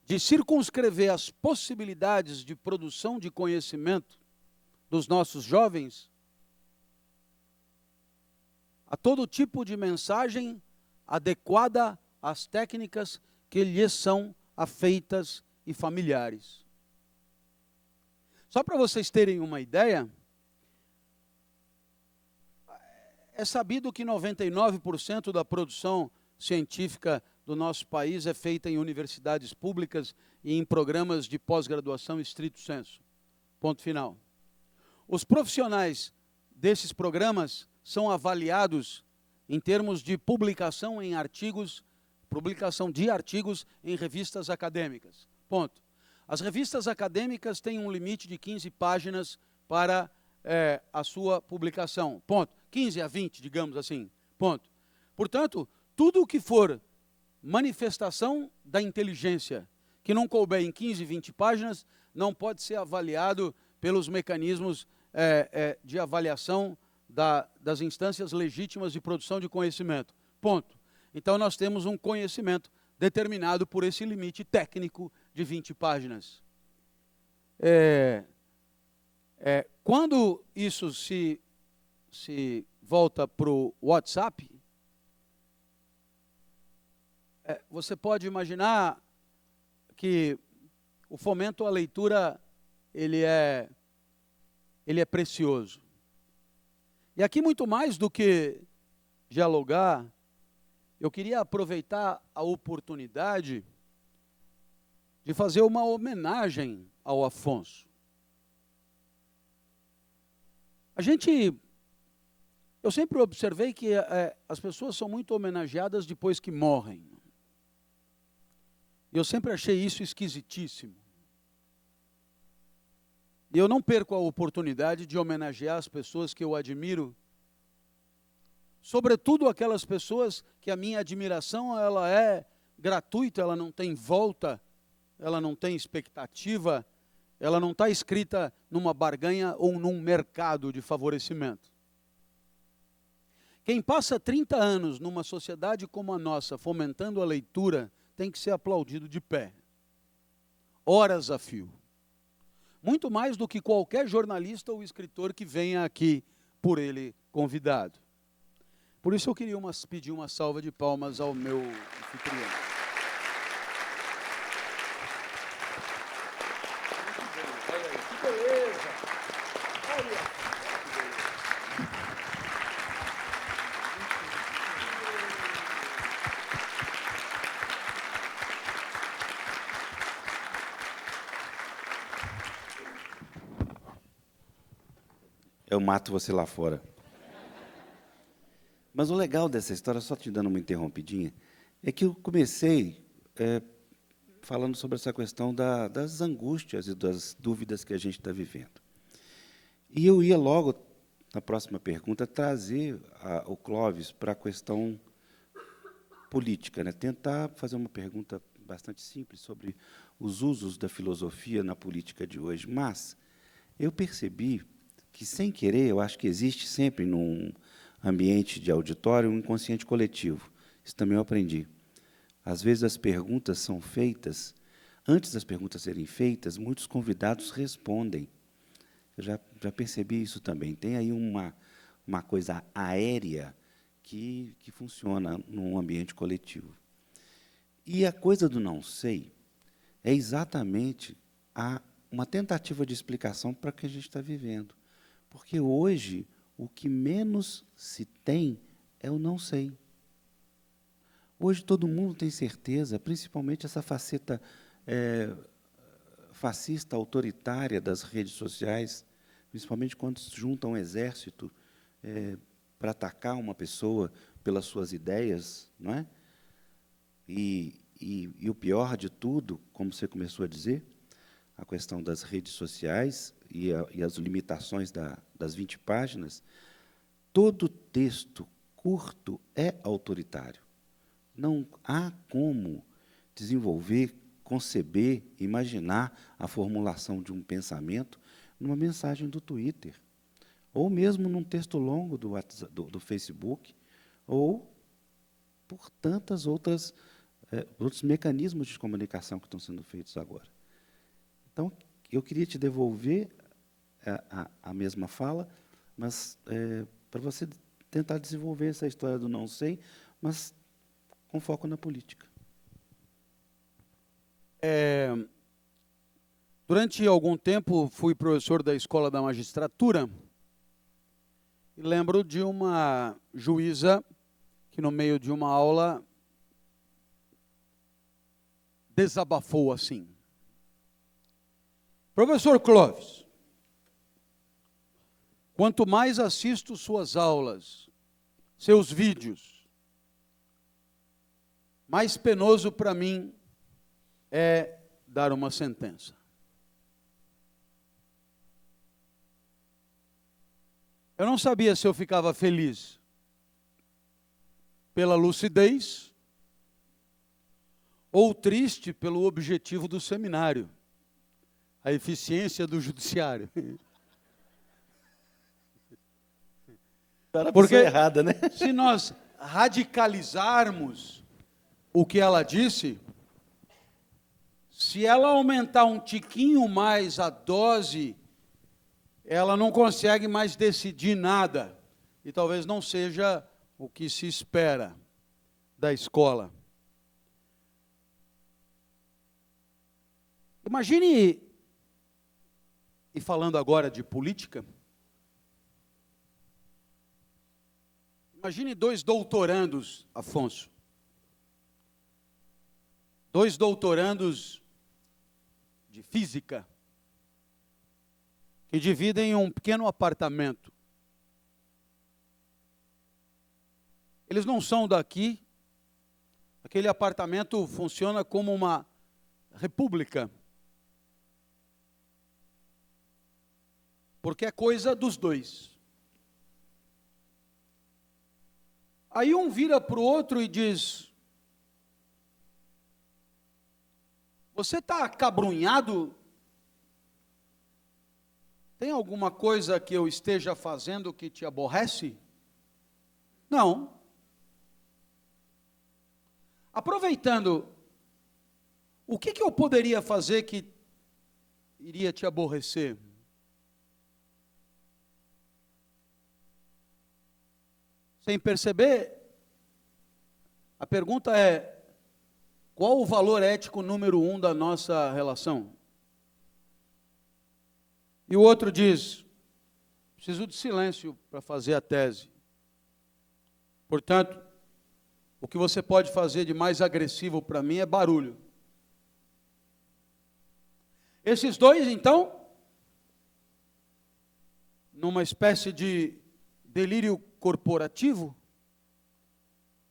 de circunscrever as possibilidades de produção de conhecimento dos nossos jovens a todo tipo de mensagem adequada às técnicas que lhes são afeitas e familiares. Só para vocês terem uma ideia, é sabido que 99% da produção científica do nosso país é feita em universidades públicas e em programas de pós-graduação estrito sensu. Ponto final. Os profissionais desses programas são avaliados em termos de publicação em artigos, publicação de artigos em revistas acadêmicas. Ponto. As revistas acadêmicas têm um limite de 15 páginas para a sua publicação. Ponto. 15 a 20, digamos assim. Ponto. Portanto, tudo o que for manifestação da inteligência que não couber em 15, 20 páginas, não pode ser avaliado pelos mecanismos de avaliação das instâncias legítimas de produção de conhecimento. Ponto. Então, nós temos um conhecimento determinado por esse limite técnico de 20 páginas. Quando isso se volta para o WhatsApp, você pode imaginar que o fomento à leitura ele é precioso. E aqui, muito mais do que dialogar, eu queria aproveitar a oportunidade de fazer uma homenagem ao Afonso. Eu sempre observei que as pessoas são muito homenageadas depois que morrem. E eu sempre achei isso esquisitíssimo. E eu não perco a oportunidade de homenagear as pessoas que eu admiro, sobretudo aquelas pessoas que a minha admiração ela é gratuita, ela não tem volta, ela não tem expectativa, ela não está escrita numa barganha ou num mercado de favorecimento. Quem passa 30 anos numa sociedade como a nossa, fomentando a leitura, tem que ser aplaudido de pé. Horas a fio. Muito mais do que qualquer jornalista ou escritor que venha aqui por ele convidado. Por isso eu queria pedir uma salva de palmas ao meu anfitrião. Olha aí, que beleza! Olha! Eu mato você lá fora. Mas o legal dessa história, só te dando uma interrompidinha, é que eu comecei falando sobre essa questão das angústias e das dúvidas que a gente está vivendo. E eu ia logo, na próxima pergunta, trazer o Clóvis para a questão política, né? Tentar fazer uma pergunta bastante simples sobre os usos da filosofia na política de hoje. Mas eu percebi que, sem querer, eu acho que existe sempre num ambiente de auditório um inconsciente coletivo. Isso também eu aprendi. Às vezes as perguntas são feitas, antes das perguntas serem feitas, muitos convidados respondem. Eu já percebi isso também. Tem aí uma coisa aérea que funciona num ambiente coletivo. E a coisa do não sei é exatamente uma tentativa de explicação para o que a gente está vivendo. Porque hoje o que menos se tem é o não sei. Hoje todo mundo tem certeza, principalmente essa faceta fascista, autoritária das redes sociais, principalmente quando se junta um exército para atacar uma pessoa pelas suas ideias, não é? E o pior de tudo, como você começou a dizer, a questão das redes sociais e as limitações das 20 páginas, todo texto curto é autoritário. Não há como desenvolver, conceber, imaginar a formulação de um pensamento numa mensagem do Twitter, ou mesmo num texto longo do WhatsApp, do Facebook, ou por tantas outros mecanismos de comunicação que estão sendo feitos agora. Então, eu queria te devolver a mesma fala, mas para você tentar desenvolver essa história do não sei, mas com foco na política. Durante algum tempo, fui professor da Escola da Magistratura e lembro de uma juíza que, no meio de uma aula, desabafou assim: professor Clóvis, quanto mais assisto suas aulas, seus vídeos, mais penoso para mim é dar uma sentença. Eu não sabia se eu ficava feliz pela lucidez ou triste pelo objetivo do seminário, a eficiência do judiciário. Porque errada, né? Se nós radicalizarmos o que ela disse, se ela aumentar um tiquinho mais a dose, ela não consegue mais decidir nada. E talvez não seja o que se espera da escola. Imagine, e falando agora de política, imagine 2 doutorandos, Afonso. 2 doutorandos de física, que dividem um pequeno apartamento. Eles não são daqui. Aquele apartamento funciona como uma república, porque é coisa dos 2. Aí um vira para o outro e diz: você está acabrunhado? Tem alguma coisa que eu esteja fazendo que te aborrece? Não. Aproveitando, o que eu poderia fazer que iria te aborrecer? Sem perceber, a pergunta é: qual o valor ético número 1 da nossa relação? E o outro diz: preciso de silêncio para fazer a tese. Portanto, o que você pode fazer de mais agressivo para mim é barulho. Esses 2, então, numa espécie de delírio corporativo,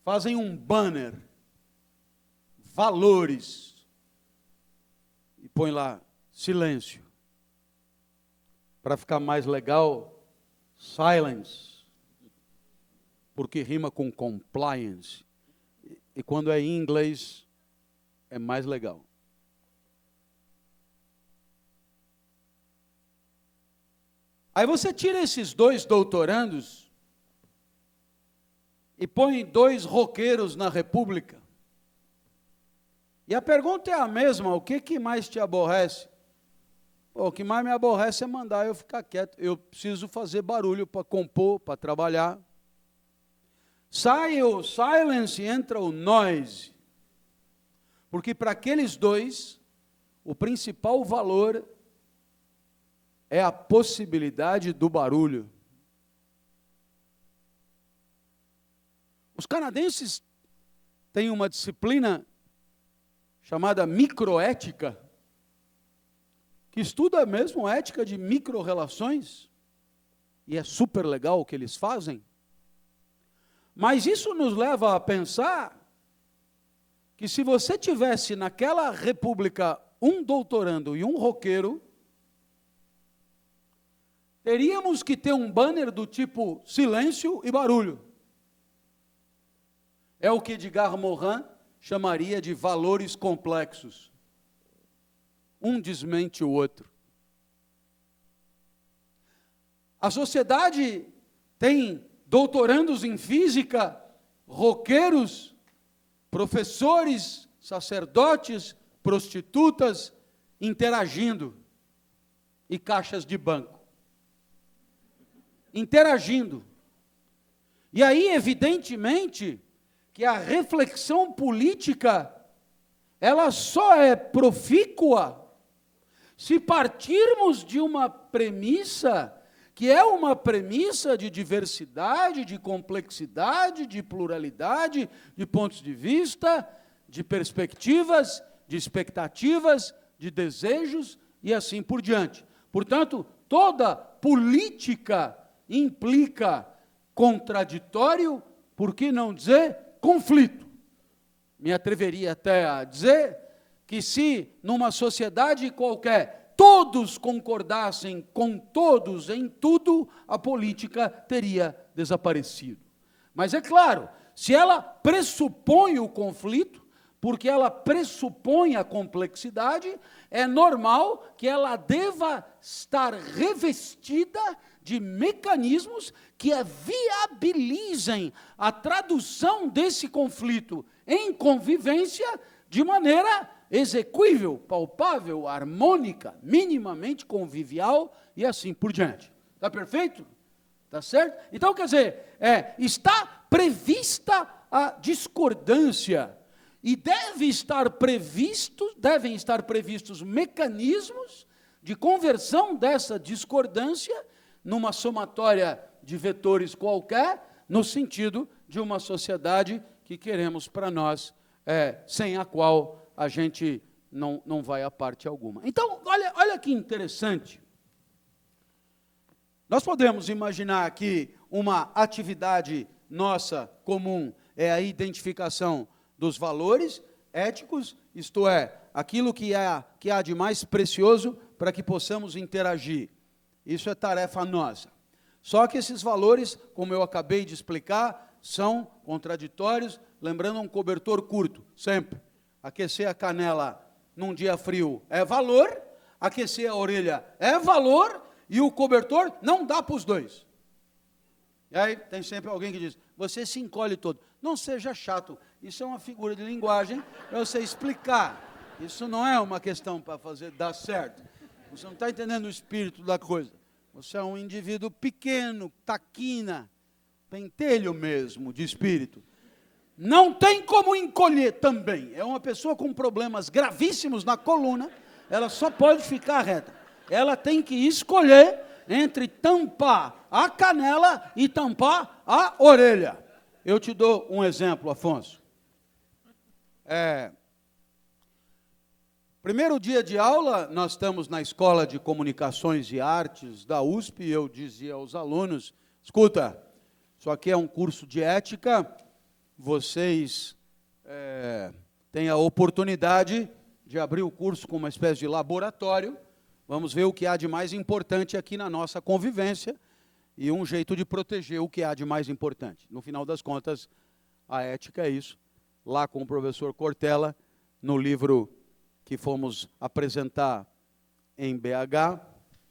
fazem um banner, valores, e põe lá, silêncio. Para ficar mais legal, silence, porque rima com compliance, e quando é em inglês, é mais legal. Aí você tira esses 2 doutorandos e põe 2 roqueiros na República. E a pergunta é a mesma: o que mais te aborrece? O que mais me aborrece é mandar eu ficar quieto. Eu preciso fazer barulho para compor, para trabalhar. Sai o silence e entra o noise. Porque para aqueles 2, o principal valor é a possibilidade do barulho. Os canadenses têm uma disciplina chamada microética, que estuda mesmo ética de micro-relações, e é super legal o que eles fazem. Mas isso nos leva a pensar que se você tivesse naquela república um doutorando e um roqueiro, teríamos que ter um banner do tipo silêncio e barulho. É o que Edgar Morin chamaria de valores complexos. Um desmente o outro. A sociedade tem doutorandos em física, roqueiros, professores, sacerdotes, prostitutas, interagindo, e caixas de banco. Interagindo. E aí, evidentemente, que a reflexão política, ela só é profícua se partirmos de uma premissa, que é uma premissa de diversidade, de complexidade, de pluralidade, de pontos de vista, de perspectivas, de expectativas, de desejos e assim por diante. Portanto, toda política implica contraditório, por que não dizer conflito? Me atreveria até a dizer que se numa sociedade qualquer todos concordassem com todos em tudo, a política teria desaparecido. Mas é claro, se ela pressupõe o conflito, porque ela pressupõe a complexidade, é normal que ela deva estar revestida de mecanismos que viabilizem a tradução desse conflito em convivência de maneira exequível, palpável, harmônica, minimamente convivial e assim por diante. Está perfeito? Está certo? Então, quer dizer, está prevista a discordância e devem estar previstos mecanismos de conversão dessa discordância numa somatória de vetores qualquer, no sentido de uma sociedade que queremos para nós, sem a qual a gente não vai a parte alguma. Então, olha que interessante. Nós podemos imaginar que uma atividade nossa comum é a identificação dos valores éticos, isto é, aquilo que há de mais precioso para que possamos interagir. Isso é tarefa nossa. Só que esses valores, como eu acabei de explicar, são contraditórios, lembrando um cobertor curto, sempre. Aquecer a canela num dia frio é valor, aquecer a orelha é valor, e o cobertor não dá para os dois. E aí tem sempre alguém que diz, você se encolhe todo. Não seja chato, isso é uma figura de linguagem para você explicar. Isso não é uma questão para fazer dar certo. Você não está entendendo o espírito da coisa. Você é um indivíduo pequeno, taquina, pentelho mesmo de espírito. Não tem como encolher também. É uma pessoa com problemas gravíssimos na coluna, ela só pode ficar reta. Ela tem que escolher entre tampar a canela e tampar a orelha. Eu te dou um exemplo, Afonso. Primeiro dia de aula, nós estamos na Escola de Comunicações e Artes da USP, e eu dizia aos alunos, escuta, isso aqui é um curso de ética, vocês têm a oportunidade de abrir o curso com uma espécie de laboratório, vamos ver o que há de mais importante aqui na nossa convivência, e um jeito de proteger o que há de mais importante. No final das contas, a ética é isso. Lá com o professor Cortella, no livro que fomos apresentar em BH,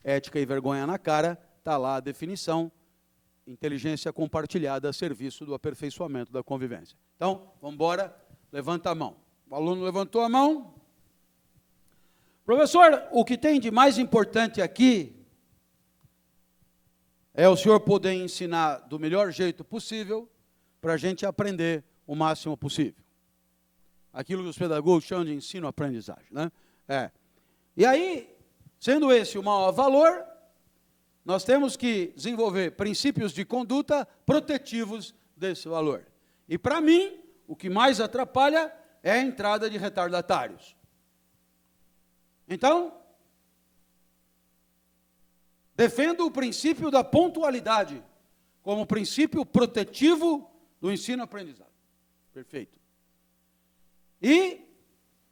Ética e Vergonha na Cara, está lá a definição, inteligência compartilhada a serviço do aperfeiçoamento da convivência. Então, vamos embora, levanta a mão. O aluno levantou a mão. Professor, o que tem de mais importante aqui é o senhor poder ensinar do melhor jeito possível para a gente aprender o máximo possível. Aquilo que os pedagogos chamam de ensino-aprendizagem, né? E aí, sendo esse o maior valor, nós temos que desenvolver princípios de conduta protetivos desse valor. E, para mim, o que mais atrapalha é a entrada de retardatários. Então, defendo o princípio da pontualidade como princípio protetivo do ensino-aprendizagem. Perfeito. E,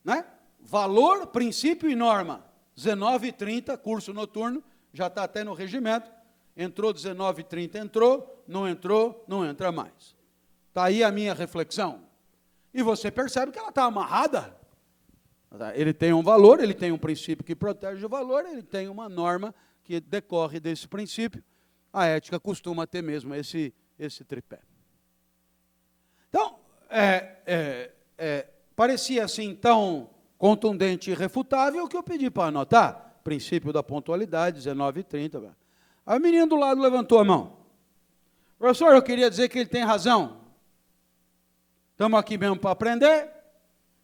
né, valor, princípio e norma. 19h30, curso noturno, já está até no regimento. Entrou 19h30, entrou, não entra mais. Está aí a minha reflexão. E você percebe que ela está amarrada. Ele tem um valor, ele tem um princípio que protege o valor, ele tem uma norma que decorre desse princípio. A ética costuma ter mesmo esse tripé. Então, parecia assim tão contundente e irrefutável que eu pedi para anotar. Princípio da pontualidade, 19h30. Aí o menino do lado levantou a mão. Professor, eu queria dizer que ele tem razão. Estamos aqui mesmo para aprender.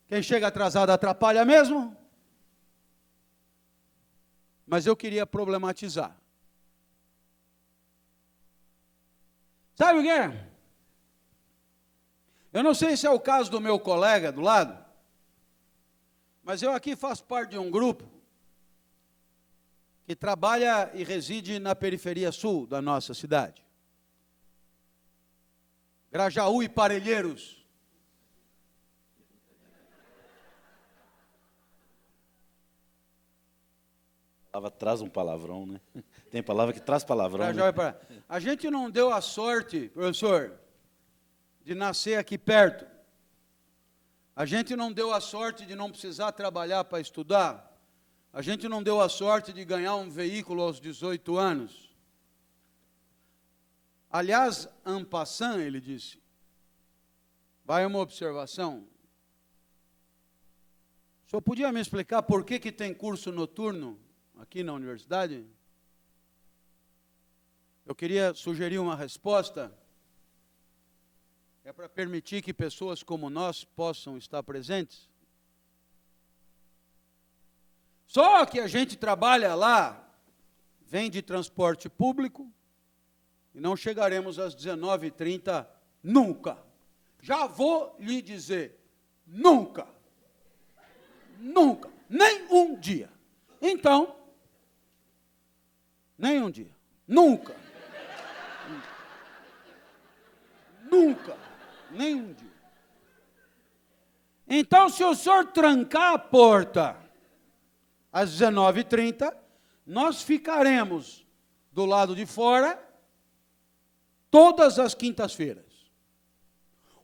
Quem chega atrasado atrapalha mesmo. Mas eu queria problematizar. Sabe o que é? Eu não sei se é o caso do meu colega do lado, mas eu aqui faço parte de um grupo que trabalha e reside na periferia sul da nossa cidade. Grajaú e Parelheiros. A palavra traz um palavrão, né? Tem palavra que traz palavrão. Né? A gente não deu a sorte, professor, de nascer aqui perto. A gente não deu a sorte de não precisar trabalhar para estudar. A gente não deu a sorte de ganhar um veículo aos 18 anos. Aliás, en passant, ele disse, vai uma observação. O senhor podia me explicar por que tem curso noturno aqui na universidade? Eu queria sugerir uma resposta. É para permitir que pessoas como nós possam estar presentes. Só que a gente trabalha lá, vem de transporte público, e não chegaremos às 19h30 nunca. Já vou lhe dizer, nunca. Nunca, nem um dia. Então, nem um dia, nunca. Nunca, nem um dia. Então, se o senhor trancar a porta às 19h30, nós ficaremos do lado de fora todas as quintas-feiras.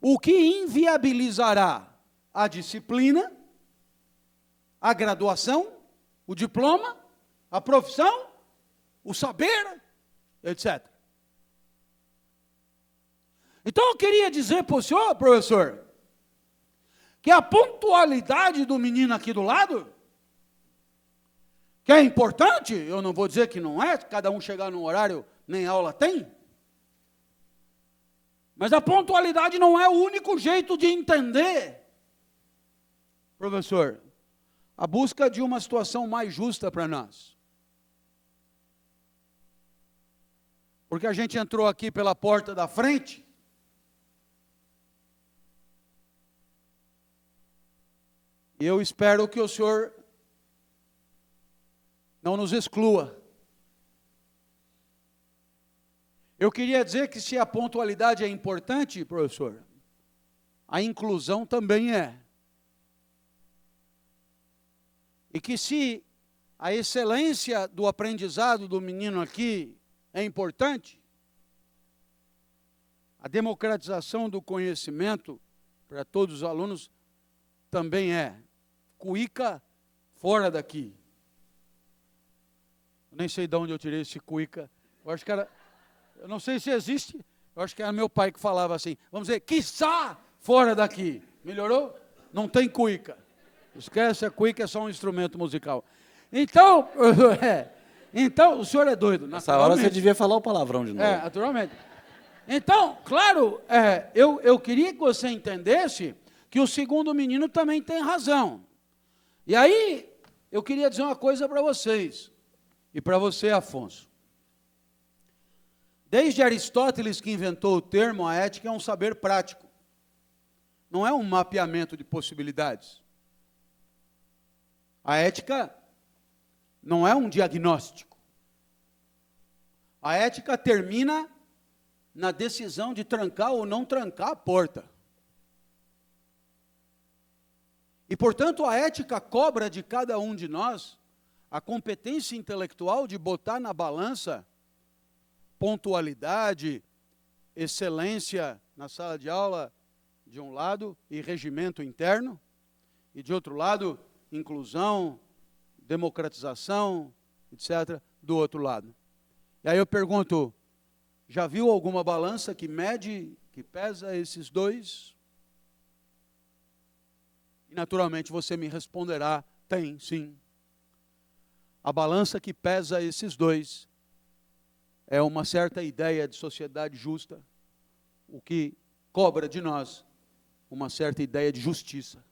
O que inviabilizará a disciplina, a graduação, o diploma, a profissão, o saber, etc. Então eu queria dizer para o senhor, professor, que a pontualidade do menino aqui do lado, que é importante, eu não vou dizer que não é, cada um chegar num horário, nem aula tem, mas a pontualidade não é o único jeito de entender, professor, a busca de uma situação mais justa para nós. Porque a gente entrou aqui pela porta da frente, e eu espero que o senhor não nos exclua. Eu queria dizer que se a pontualidade é importante, professor, a inclusão também é. E que se a excelência do aprendizado do menino aqui é importante, a democratização do conhecimento para todos os alunos também é. Cuíca fora daqui. Eu nem sei de onde eu tirei esse cuíca. Eu acho que era, eu não sei se existe, eu acho que era meu pai que falava assim, vamos dizer, quiçá fora daqui. Melhorou? Não tem cuíca. Esquece, a cuíca é só um instrumento musical. Então, então o senhor é doido. Nessa hora você devia falar o palavrão de novo. Naturalmente. Então, claro, eu queria que você entendesse que o segundo menino também tem razão. E aí, eu queria dizer uma coisa para vocês, e para você, Afonso. Desde Aristóteles, que inventou o termo, a ética é um saber prático. Não é um mapeamento de possibilidades. A ética não é um diagnóstico. A ética termina na decisão de trancar ou não trancar a porta. E, portanto, a ética cobra de cada um de nós a competência intelectual de botar na balança pontualidade, excelência na sala de aula, de um lado, e regimento interno, e de outro lado, inclusão, democratização, etc., do outro lado. E aí eu pergunto, já viu alguma balança que mede, que pesa esses dois? E naturalmente você me responderá, tem, sim. A balança que pesa esses dois é uma certa ideia de sociedade justa, o que cobra de nós uma certa ideia de justiça,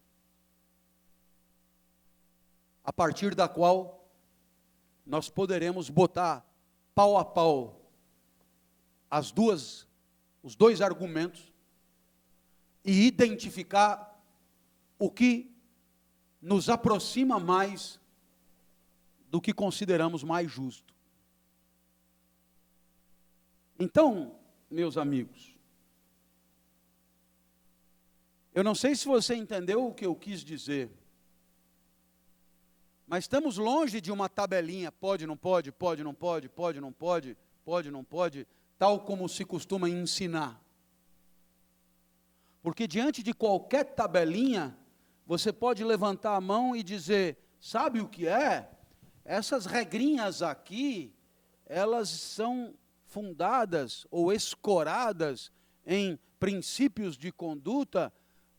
a partir da qual nós poderemos botar pau a pau os dois argumentos e identificar o que nos aproxima mais do que consideramos mais justo. Então, meus amigos, eu não sei se você entendeu o que eu quis dizer, mas estamos longe de uma tabelinha, pode, não pode, pode, não pode, pode, não pode, pode, não pode, tal como se costuma ensinar. Porque diante de qualquer tabelinha, você pode levantar a mão e dizer, sabe o que é? Essas regrinhas aqui, elas são fundadas ou escoradas em princípios de conduta,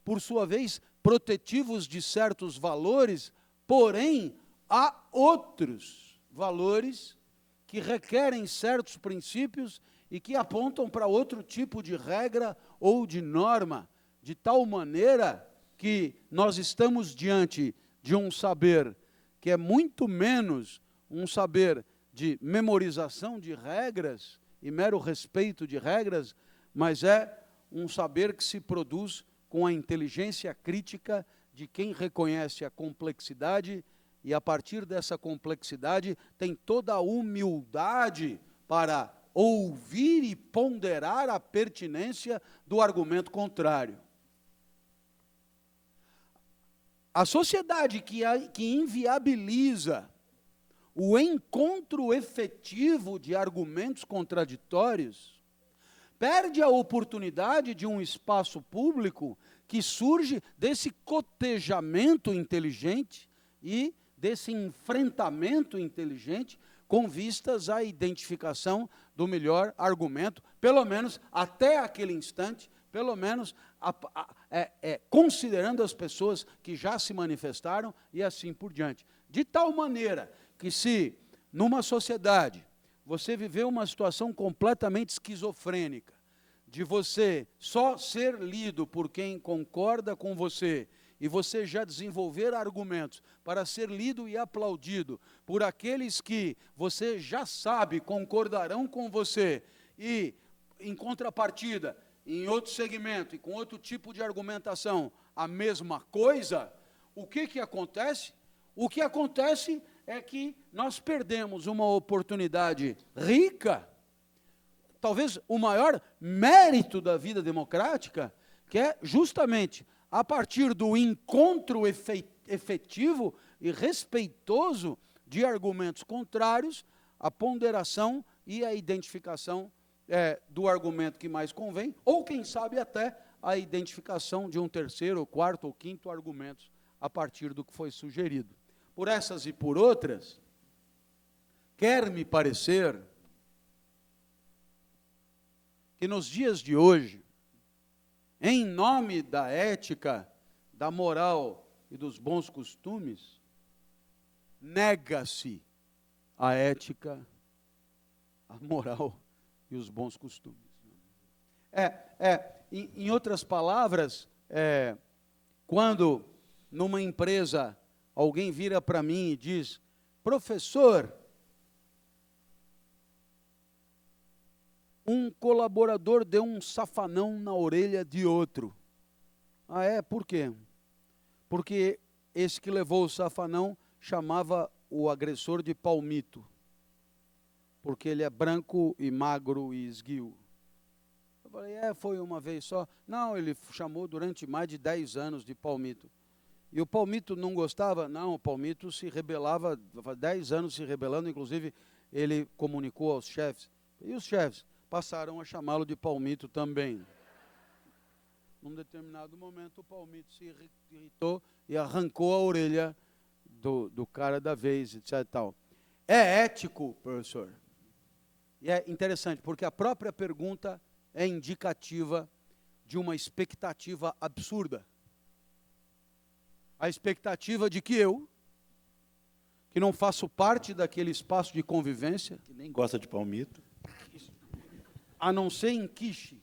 por sua vez, protetivos de certos valores, porém, há outros valores que requerem certos princípios e que apontam para outro tipo de regra ou de norma, de tal maneira que nós estamos diante de um saber que é muito menos um saber de memorização de regras e mero respeito de regras, mas é um saber que se produz com a inteligência crítica de quem reconhece a complexidade e, a partir dessa complexidade, tem toda a humildade para ouvir e ponderar a pertinência do argumento contrário. A sociedade que inviabiliza o encontro efetivo de argumentos contraditórios perde a oportunidade de um espaço público que surge desse cotejamento inteligente e desse enfrentamento inteligente com vistas à identificação do melhor argumento, pelo menos até aquele instante, pelo menos considerando as pessoas que já se manifestaram e assim por diante. De tal maneira que se numa sociedade você viveu uma situação completamente esquizofrênica, de você só ser lido por quem concorda com você, e você já desenvolver argumentos para ser lido e aplaudido por aqueles que você já sabe concordarão com você, e em contrapartida, em outro segmento e com outro tipo de argumentação, a mesma coisa, o que acontece? O que acontece é que nós perdemos uma oportunidade rica, talvez o maior mérito da vida democrática, que é justamente a partir do encontro efetivo e respeitoso de argumentos contrários, a ponderação e a identificação do argumento que mais convém, ou quem sabe até a identificação de um terceiro, quarto ou quinto argumento a partir do que foi sugerido. Por essas e por outras, quer me parecer que nos dias de hoje, em nome da ética, da moral e dos bons costumes, nega-se a ética, a moral e os bons costumes. Em outras palavras, quando numa empresa alguém vira para mim e diz, professor, um colaborador deu um safanão na orelha de outro. Por quê? Porque esse que levou o safanão chamava o agressor de palmito, porque ele é branco e magro e esguio. Eu falei, foi uma vez só? Não, ele chamou durante mais de 10 anos de palmito. E o Palmito não gostava? Não, o Palmito se rebelava, há 10 anos se rebelando, inclusive ele comunicou aos chefes. E os chefes passaram a chamá-lo de Palmito também. Num determinado momento, o Palmito se irritou e arrancou a orelha do cara da vez, etc. E tal. É ético, professor? E é interessante, porque a própria pergunta é indicativa de uma expectativa absurda. A expectativa de que eu, que não faço parte daquele espaço de convivência, Que nem gosta de palmito. a não ser em quiche,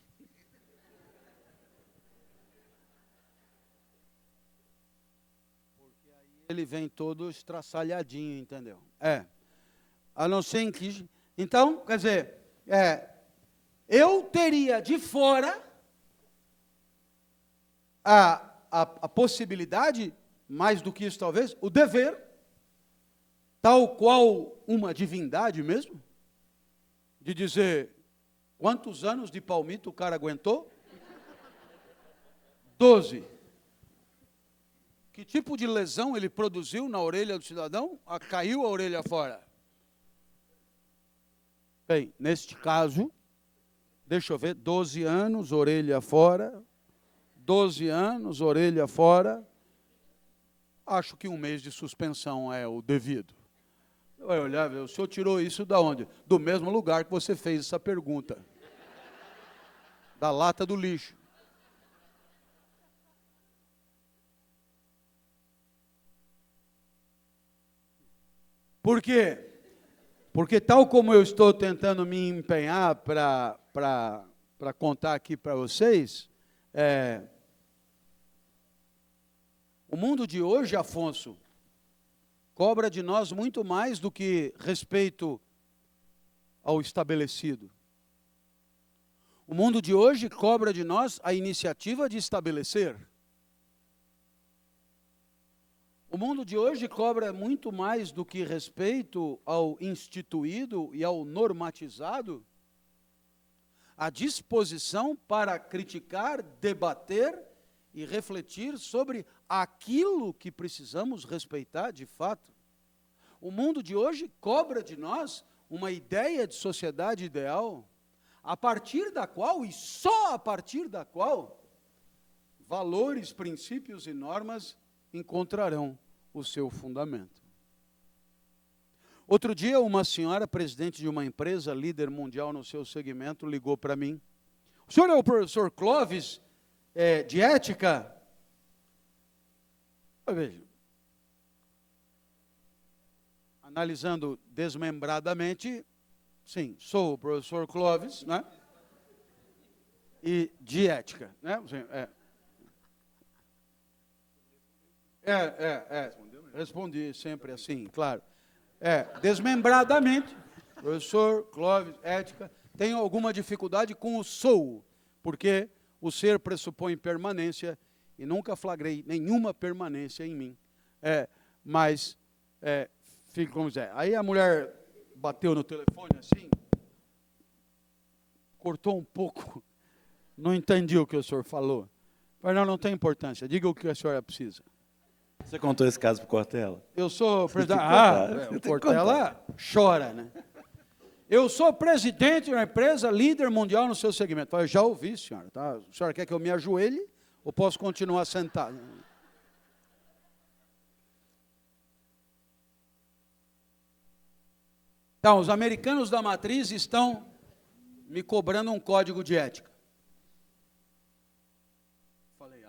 porque aí ele vem todo estraçalhadinho, entendeu? A não ser em quiche. Então, quer dizer, eu teria de fora a possibilidade, mais do que isso talvez, o dever, tal qual uma divindade mesmo, de dizer, quantos anos de palmito o cara aguentou? 12. Que tipo de lesão ele produziu na orelha do cidadão? Caiu a orelha fora. Bem, neste caso, deixa eu ver, 12 anos, orelha fora, 12 anos, orelha fora, acho que 1 mês de suspensão é o devido. Vai olhar, o senhor tirou isso da onde? Do mesmo lugar que você fez essa pergunta. Da lata do lixo. Por quê? Porque tal como eu estou tentando me empenhar para contar aqui para vocês, o mundo de hoje, Afonso, cobra de nós muito mais do que respeito ao estabelecido. O mundo de hoje cobra de nós a iniciativa de estabelecer. O mundo de hoje cobra muito mais do que respeito ao instituído e ao normatizado, a disposição para criticar, debater e refletir sobre aquilo que precisamos respeitar de fato. O mundo de hoje cobra de nós uma ideia de sociedade ideal, a partir da qual, e só a partir da qual, valores, princípios e normas encontrarão o seu fundamento. Outro dia, uma senhora, presidente de uma empresa, líder mundial no seu segmento, ligou para mim. O senhor é o professor Clóvis, de ética? Veja, analisando desmembradamente, sim, sou o professor Clóvis, né? E de ética, né? Respondi sempre assim, claro. Desmembradamente, professor Clóvis, ética, tenho alguma dificuldade com o sou, porque o ser pressupõe permanência e nunca flagrei nenhuma permanência em mim. Mas, fica como dizer, aí a mulher bateu no telefone assim, cortou um pouco, não entendi o que o senhor falou. Mas não tem importância, diga o que a senhora precisa. Você contou esse caso para o Cortella? Eu sou presidente. O Cortella chora, né? Eu sou presidente de uma empresa líder mundial no seu segmento. Eu já ouvi, senhora. Tá? A senhora quer que eu me ajoelhe ou posso continuar sentado? Então, os americanos da matriz estão me cobrando um código de ética. Falei,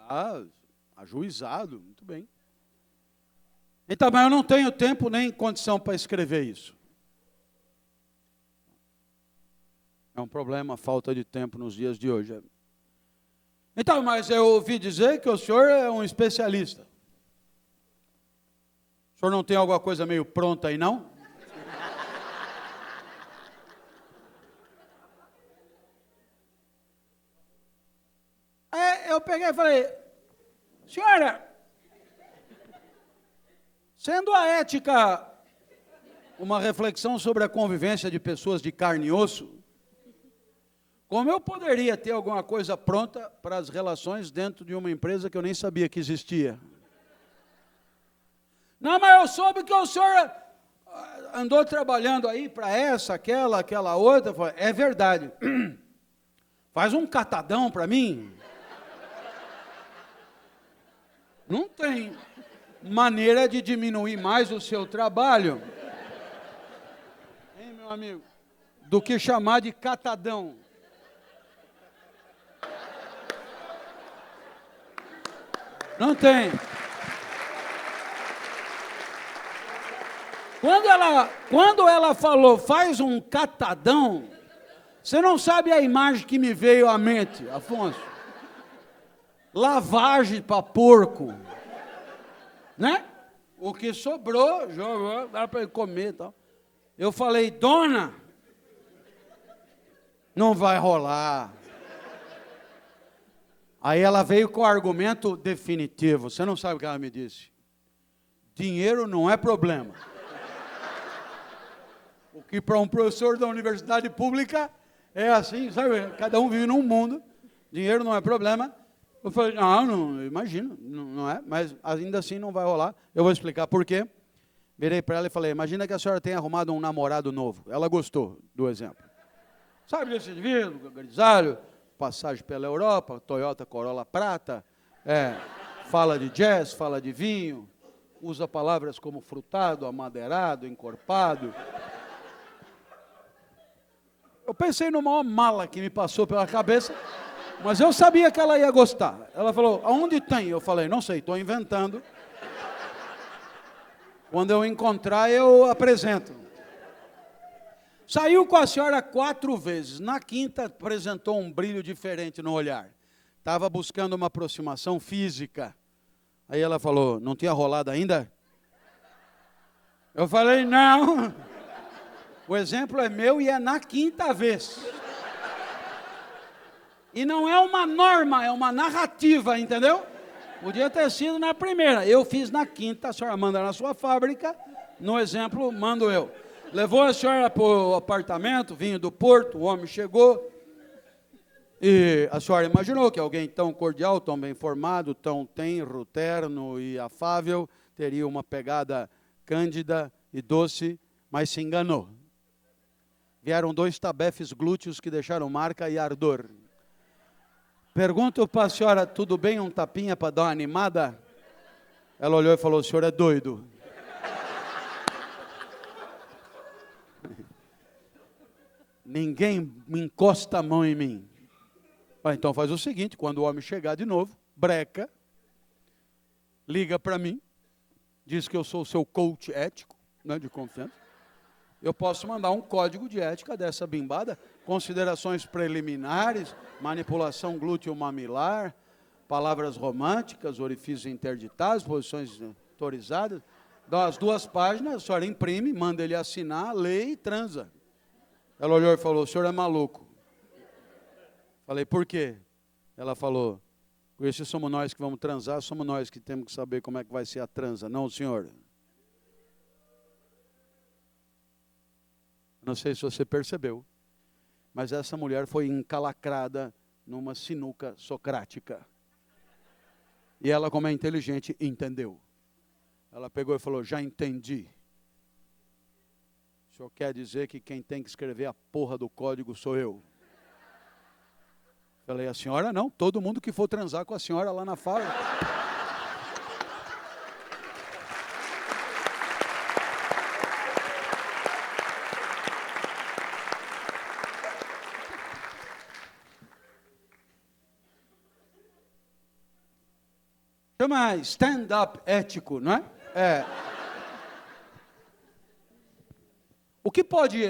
ajuizado, muito bem. Então, mas eu não tenho tempo nem condição para escrever isso. É um problema, a falta de tempo nos dias de hoje. Então, mas eu ouvi dizer que o senhor é um especialista. O senhor não tem alguma coisa meio pronta aí, não? Eu peguei e falei, senhora, sendo a ética uma reflexão sobre a convivência de pessoas de carne e osso, como eu poderia ter alguma coisa pronta para as relações dentro de uma empresa que eu nem sabia que existia? Não, mas eu soube que o senhor andou trabalhando aí para essa, aquela outra. Eu falei, é verdade. Faz um catadão para mim. Não tem maneira de diminuir mais o seu trabalho, hein, meu amigo, do que chamar de catadão. Não tem. Quando ela falou, faz um catadão, você não sabe a imagem que me veio à mente, Afonso. Lavagem para porco, né? O que sobrou, jogou, dá para ele comer e tal. Eu falei, dona, não vai rolar. Aí ela veio com o argumento definitivo. Você não sabe o que ela me disse? Dinheiro não é problema. O que para um professor da universidade pública é assim, sabe? Cada um vive num mundo. Dinheiro não é problema. Eu falei, não, imagino, não é, mas ainda assim não vai rolar. Eu vou explicar por quê. Virei para ela e falei, imagina que a senhora tenha arrumado um namorado novo. Ela gostou do exemplo. Sabe desse indivíduo, grisalho, passagem pela Europa, Toyota Corolla prata, fala de jazz, fala de vinho, usa palavras como frutado, amadeirado, encorpado. Eu pensei no maior mala que me passou pela cabeça, mas eu sabia que ela ia gostar. Ela falou, aonde tem? Eu falei, não sei, estou inventando. Quando eu encontrar, eu apresento. Saiu com a senhora 4 vezes. Na quinta, apresentou um brilho diferente no olhar. Estava buscando uma aproximação física. Aí ela falou, não tinha rolado ainda? Eu falei, não. O exemplo é meu e é na quinta vez. E não é uma norma, é uma narrativa, entendeu? Podia ter sido na primeira. Eu fiz na quinta, a senhora manda na sua fábrica. No exemplo, mando eu. Levou a senhora para o apartamento, vinho do Porto, o homem chegou. E a senhora imaginou que alguém tão cordial, tão bem formado, tão tenro, terno e afável, teria uma pegada cândida e doce, mas se enganou. Vieram 2 tabefes glúteos que deixaram marca e ardor. Pergunto para a senhora, tudo bem um tapinha para dar uma animada? Ela olhou e falou, o senhor é doido. Ninguém me encosta a mão em mim. Então faz o seguinte, quando o homem chegar de novo, breca, liga para mim, diz que eu sou o seu coach ético, né, de confiança. Eu posso mandar um código de ética dessa bimbada, considerações preliminares, manipulação glúteo-mamilar, palavras românticas, orifícios interditados, posições autorizadas. Dá as 2 páginas, a senhora imprime, manda ele assinar, lê e transa. Ela olhou e falou, o senhor é maluco. Falei, por quê? Ela falou, esses somos nós que vamos transar, somos nós que temos que saber como é que vai ser a transa, não o senhor. Não sei se você percebeu, mas essa mulher foi encalacrada numa sinuca socrática. E ela, como é inteligente, entendeu. Ela pegou e falou, já entendi. O senhor quer dizer que quem tem que escrever a porra do código sou eu? Falei, a senhora não, todo mundo que for transar com a senhora lá na fábrica. Chama stand-up ético, não é? O que pode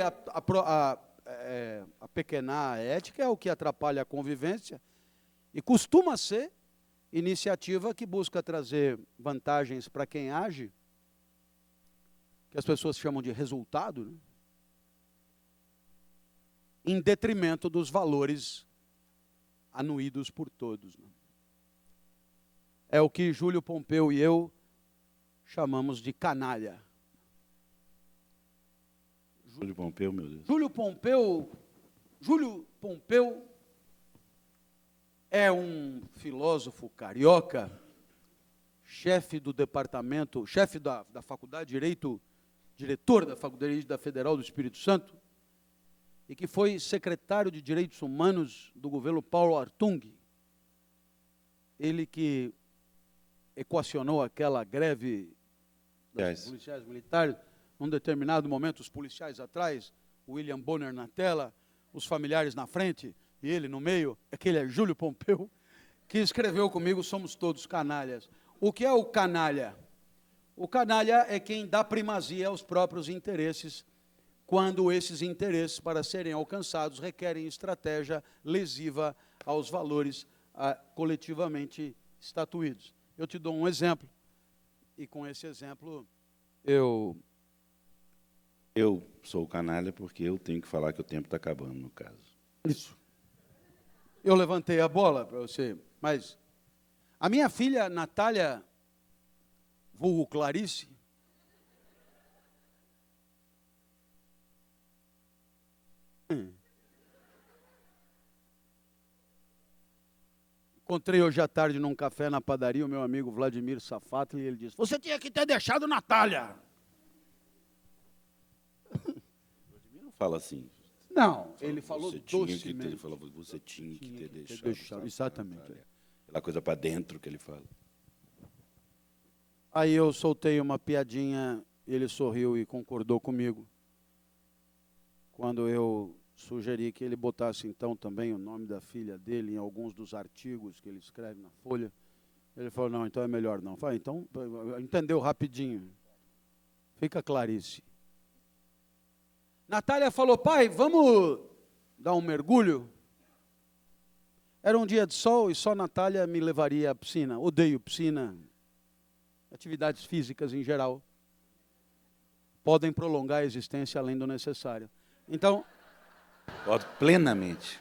apequenar a ética é o que atrapalha a convivência e costuma ser iniciativa que busca trazer vantagens para quem age, que as pessoas chamam de resultado, né? Em detrimento dos valores anuídos por todos. Né? É o que Júlio Pompeu e eu chamamos de canalha. Júlio Pompeu, meu Deus. Júlio Pompeu é um filósofo carioca chefe do departamento, chefe da faculdade de Direito, diretor da Faculdade de Direito da Federal do Espírito Santo, e que foi secretário de Direitos Humanos do governo Paulo Artung. Ele que equacionou aquela greve dos policiais militares, num determinado momento, os policiais atrás, o William Bonner na tela, os familiares na frente, e ele no meio, aquele é Júlio Pompeu, que escreveu comigo, somos todos canalhas. O que é o canalha? O canalha é quem dá primazia aos próprios interesses, quando esses interesses, para serem alcançados, requerem estratégia lesiva aos valores coletivamente estatuídos. Eu te dou um exemplo, e com esse exemplo eu sou canalha porque eu tenho que falar que o tempo está acabando, no caso. Isso. Eu levantei a bola para você, mas a minha filha, Natália, vulgo Clarice, encontrei hoje à tarde num café na padaria o meu amigo Vladimir Safatli, e ele disse, você tinha que ter deixado Natália. Vladimir não fala assim. Não, ele falou docemente. Ele falou, você tinha que ter deixado. Exatamente. Aquela coisa para dentro que ele fala. Aí eu soltei uma piadinha, ele sorriu e concordou comigo. Quando eu sugeri que ele botasse então também o nome da filha dele em alguns dos artigos que ele escreve na Folha, ele falou, não, então é melhor não. Falei, então, entendeu rapidinho. Fica Clarice. Natália falou, pai, vamos dar um mergulho? Era um dia de sol e só Natália me levaria à piscina. Odeio piscina. Atividades físicas em geral podem prolongar a existência além do necessário. Então, concordo plenamente.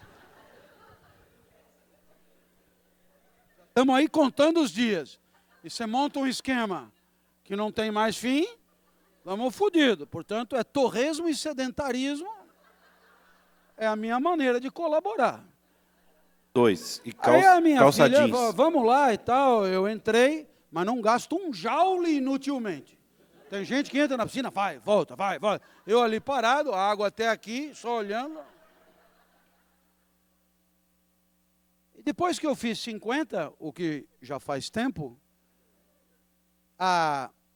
Estamos aí contando os dias. E você monta um esquema que não tem mais fim, estamos fodidos. Portanto, é torresmo e sedentarismo. É a minha maneira de colaborar. 2. E aí a minha calça filha, jeans. Vamos lá e tal. Eu entrei, mas não gasto um joule inutilmente. Tem gente que entra na piscina, vai, volta, vai, volta. Eu ali parado, a água até aqui, só olhando. E depois que eu fiz 50, o que já faz tempo,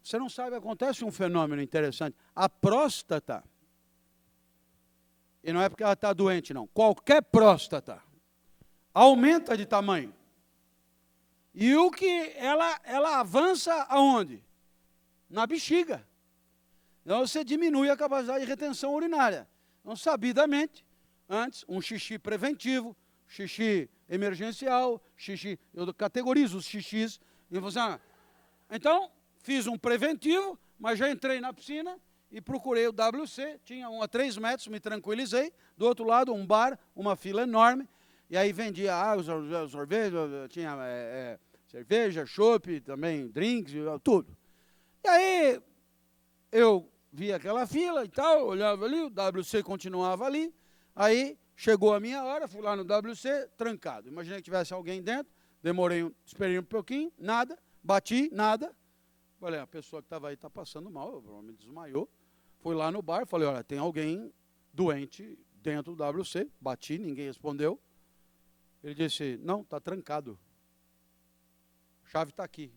você não sabe, acontece um fenômeno interessante. A próstata, e não é porque ela está doente, não. Qualquer próstata aumenta de tamanho. E o que ela avança aonde? Na bexiga. Então você diminui a capacidade de retenção urinária. Então, sabidamente, antes, um xixi preventivo, xixi emergencial, xixi, eu categorizo os xixis. Então, fiz um preventivo, mas já entrei na piscina e procurei o WC, tinha um a 3 metros, me tranquilizei. Do outro lado, um bar, uma fila enorme, e aí vendia água, sorvete, tinha cerveja, chopp, também drinks, tudo. E aí, eu vi aquela fila e tal, olhava ali, o WC continuava ali, aí chegou a minha hora, fui lá no WC, trancado. Imaginei que tivesse alguém dentro, esperei um pouquinho, nada, bati, nada. Falei, a pessoa que estava aí está passando mal, provavelmente desmaiou. Fui lá no bar, falei, olha, tem alguém doente dentro do WC, bati, ninguém respondeu. Ele disse, não, está trancado. A chave está aqui.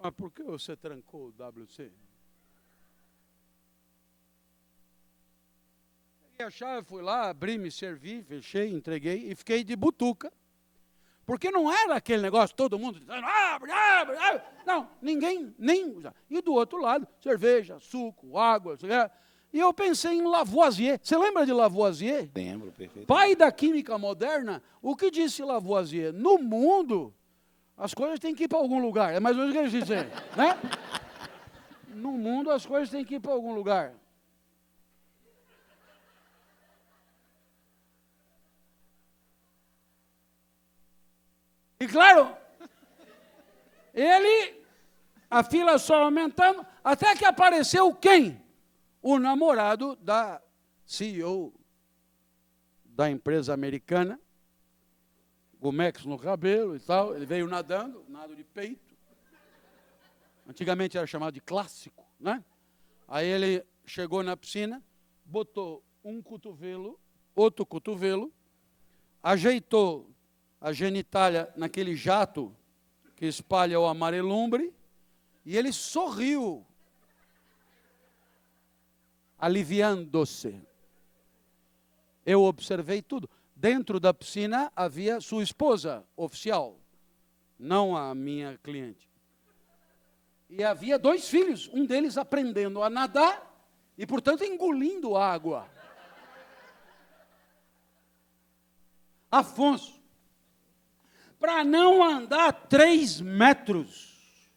Mas por que você trancou o WC? Peguei a chave, fui lá, abri, me servi, fechei, entreguei e fiquei de butuca. Porque não era aquele negócio, todo mundo dizendo, abre, abre, abre. Não, ninguém, nem. E do outro lado, cerveja, suco, água. E eu pensei em Lavoisier. Você lembra de Lavoisier? Lembro, perfeito. Pai da química moderna. O que disse Lavoisier? No mundo, as coisas têm que ir para algum lugar. É mais ou menos o que ele disse, né? No mundo, as coisas têm que ir para algum lugar. E claro, a fila só aumentando, até que apareceu quem? O namorado da CEO da empresa americana, Gomex no cabelo e tal. Ele veio nadando, nado de peito. Antigamente era chamado de clássico, né? Aí ele chegou na piscina, botou um cotovelo, outro cotovelo, ajeitou a genitália naquele jato que espalha o amarelumbre, e ele sorriu, aliviando-se. Eu observei tudo. Dentro da piscina havia sua esposa oficial, não a minha cliente. E havia 2 filhos, um deles aprendendo a nadar e, portanto, engolindo água. Afonso, para não andar 3 metros,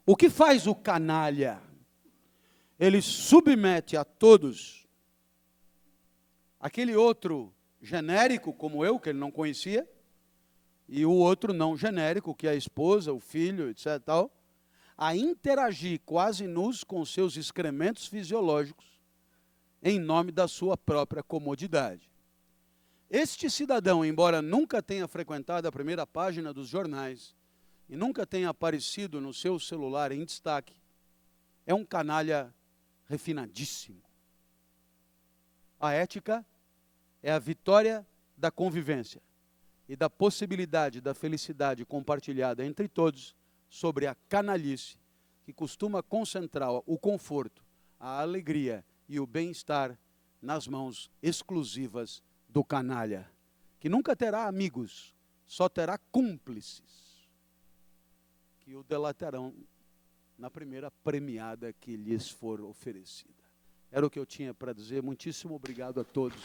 o que faz o canalha? Ele submete a todos aquele outro genérico, como eu, que ele não conhecia, e o outro não genérico, que é a esposa, o filho, etc. tal, a interagir quase nus com seus excrementos fisiológicos, em nome da sua própria comodidade. Este cidadão, embora nunca tenha frequentado a primeira página dos jornais e nunca tenha aparecido no seu celular em destaque, é um canalha refinadíssimo. A ética é a vitória da convivência e da possibilidade da felicidade compartilhada entre todos sobre a canalice, que costuma concentrar o conforto, a alegria e o bem-estar nas mãos exclusivas do canalha, que nunca terá amigos, só terá cúmplices, que o delatarão na primeira premiada que lhes for oferecida. Era o que eu tinha para dizer. Muitíssimo obrigado a todos.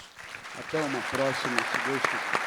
Até uma próxima, se Deus quiser.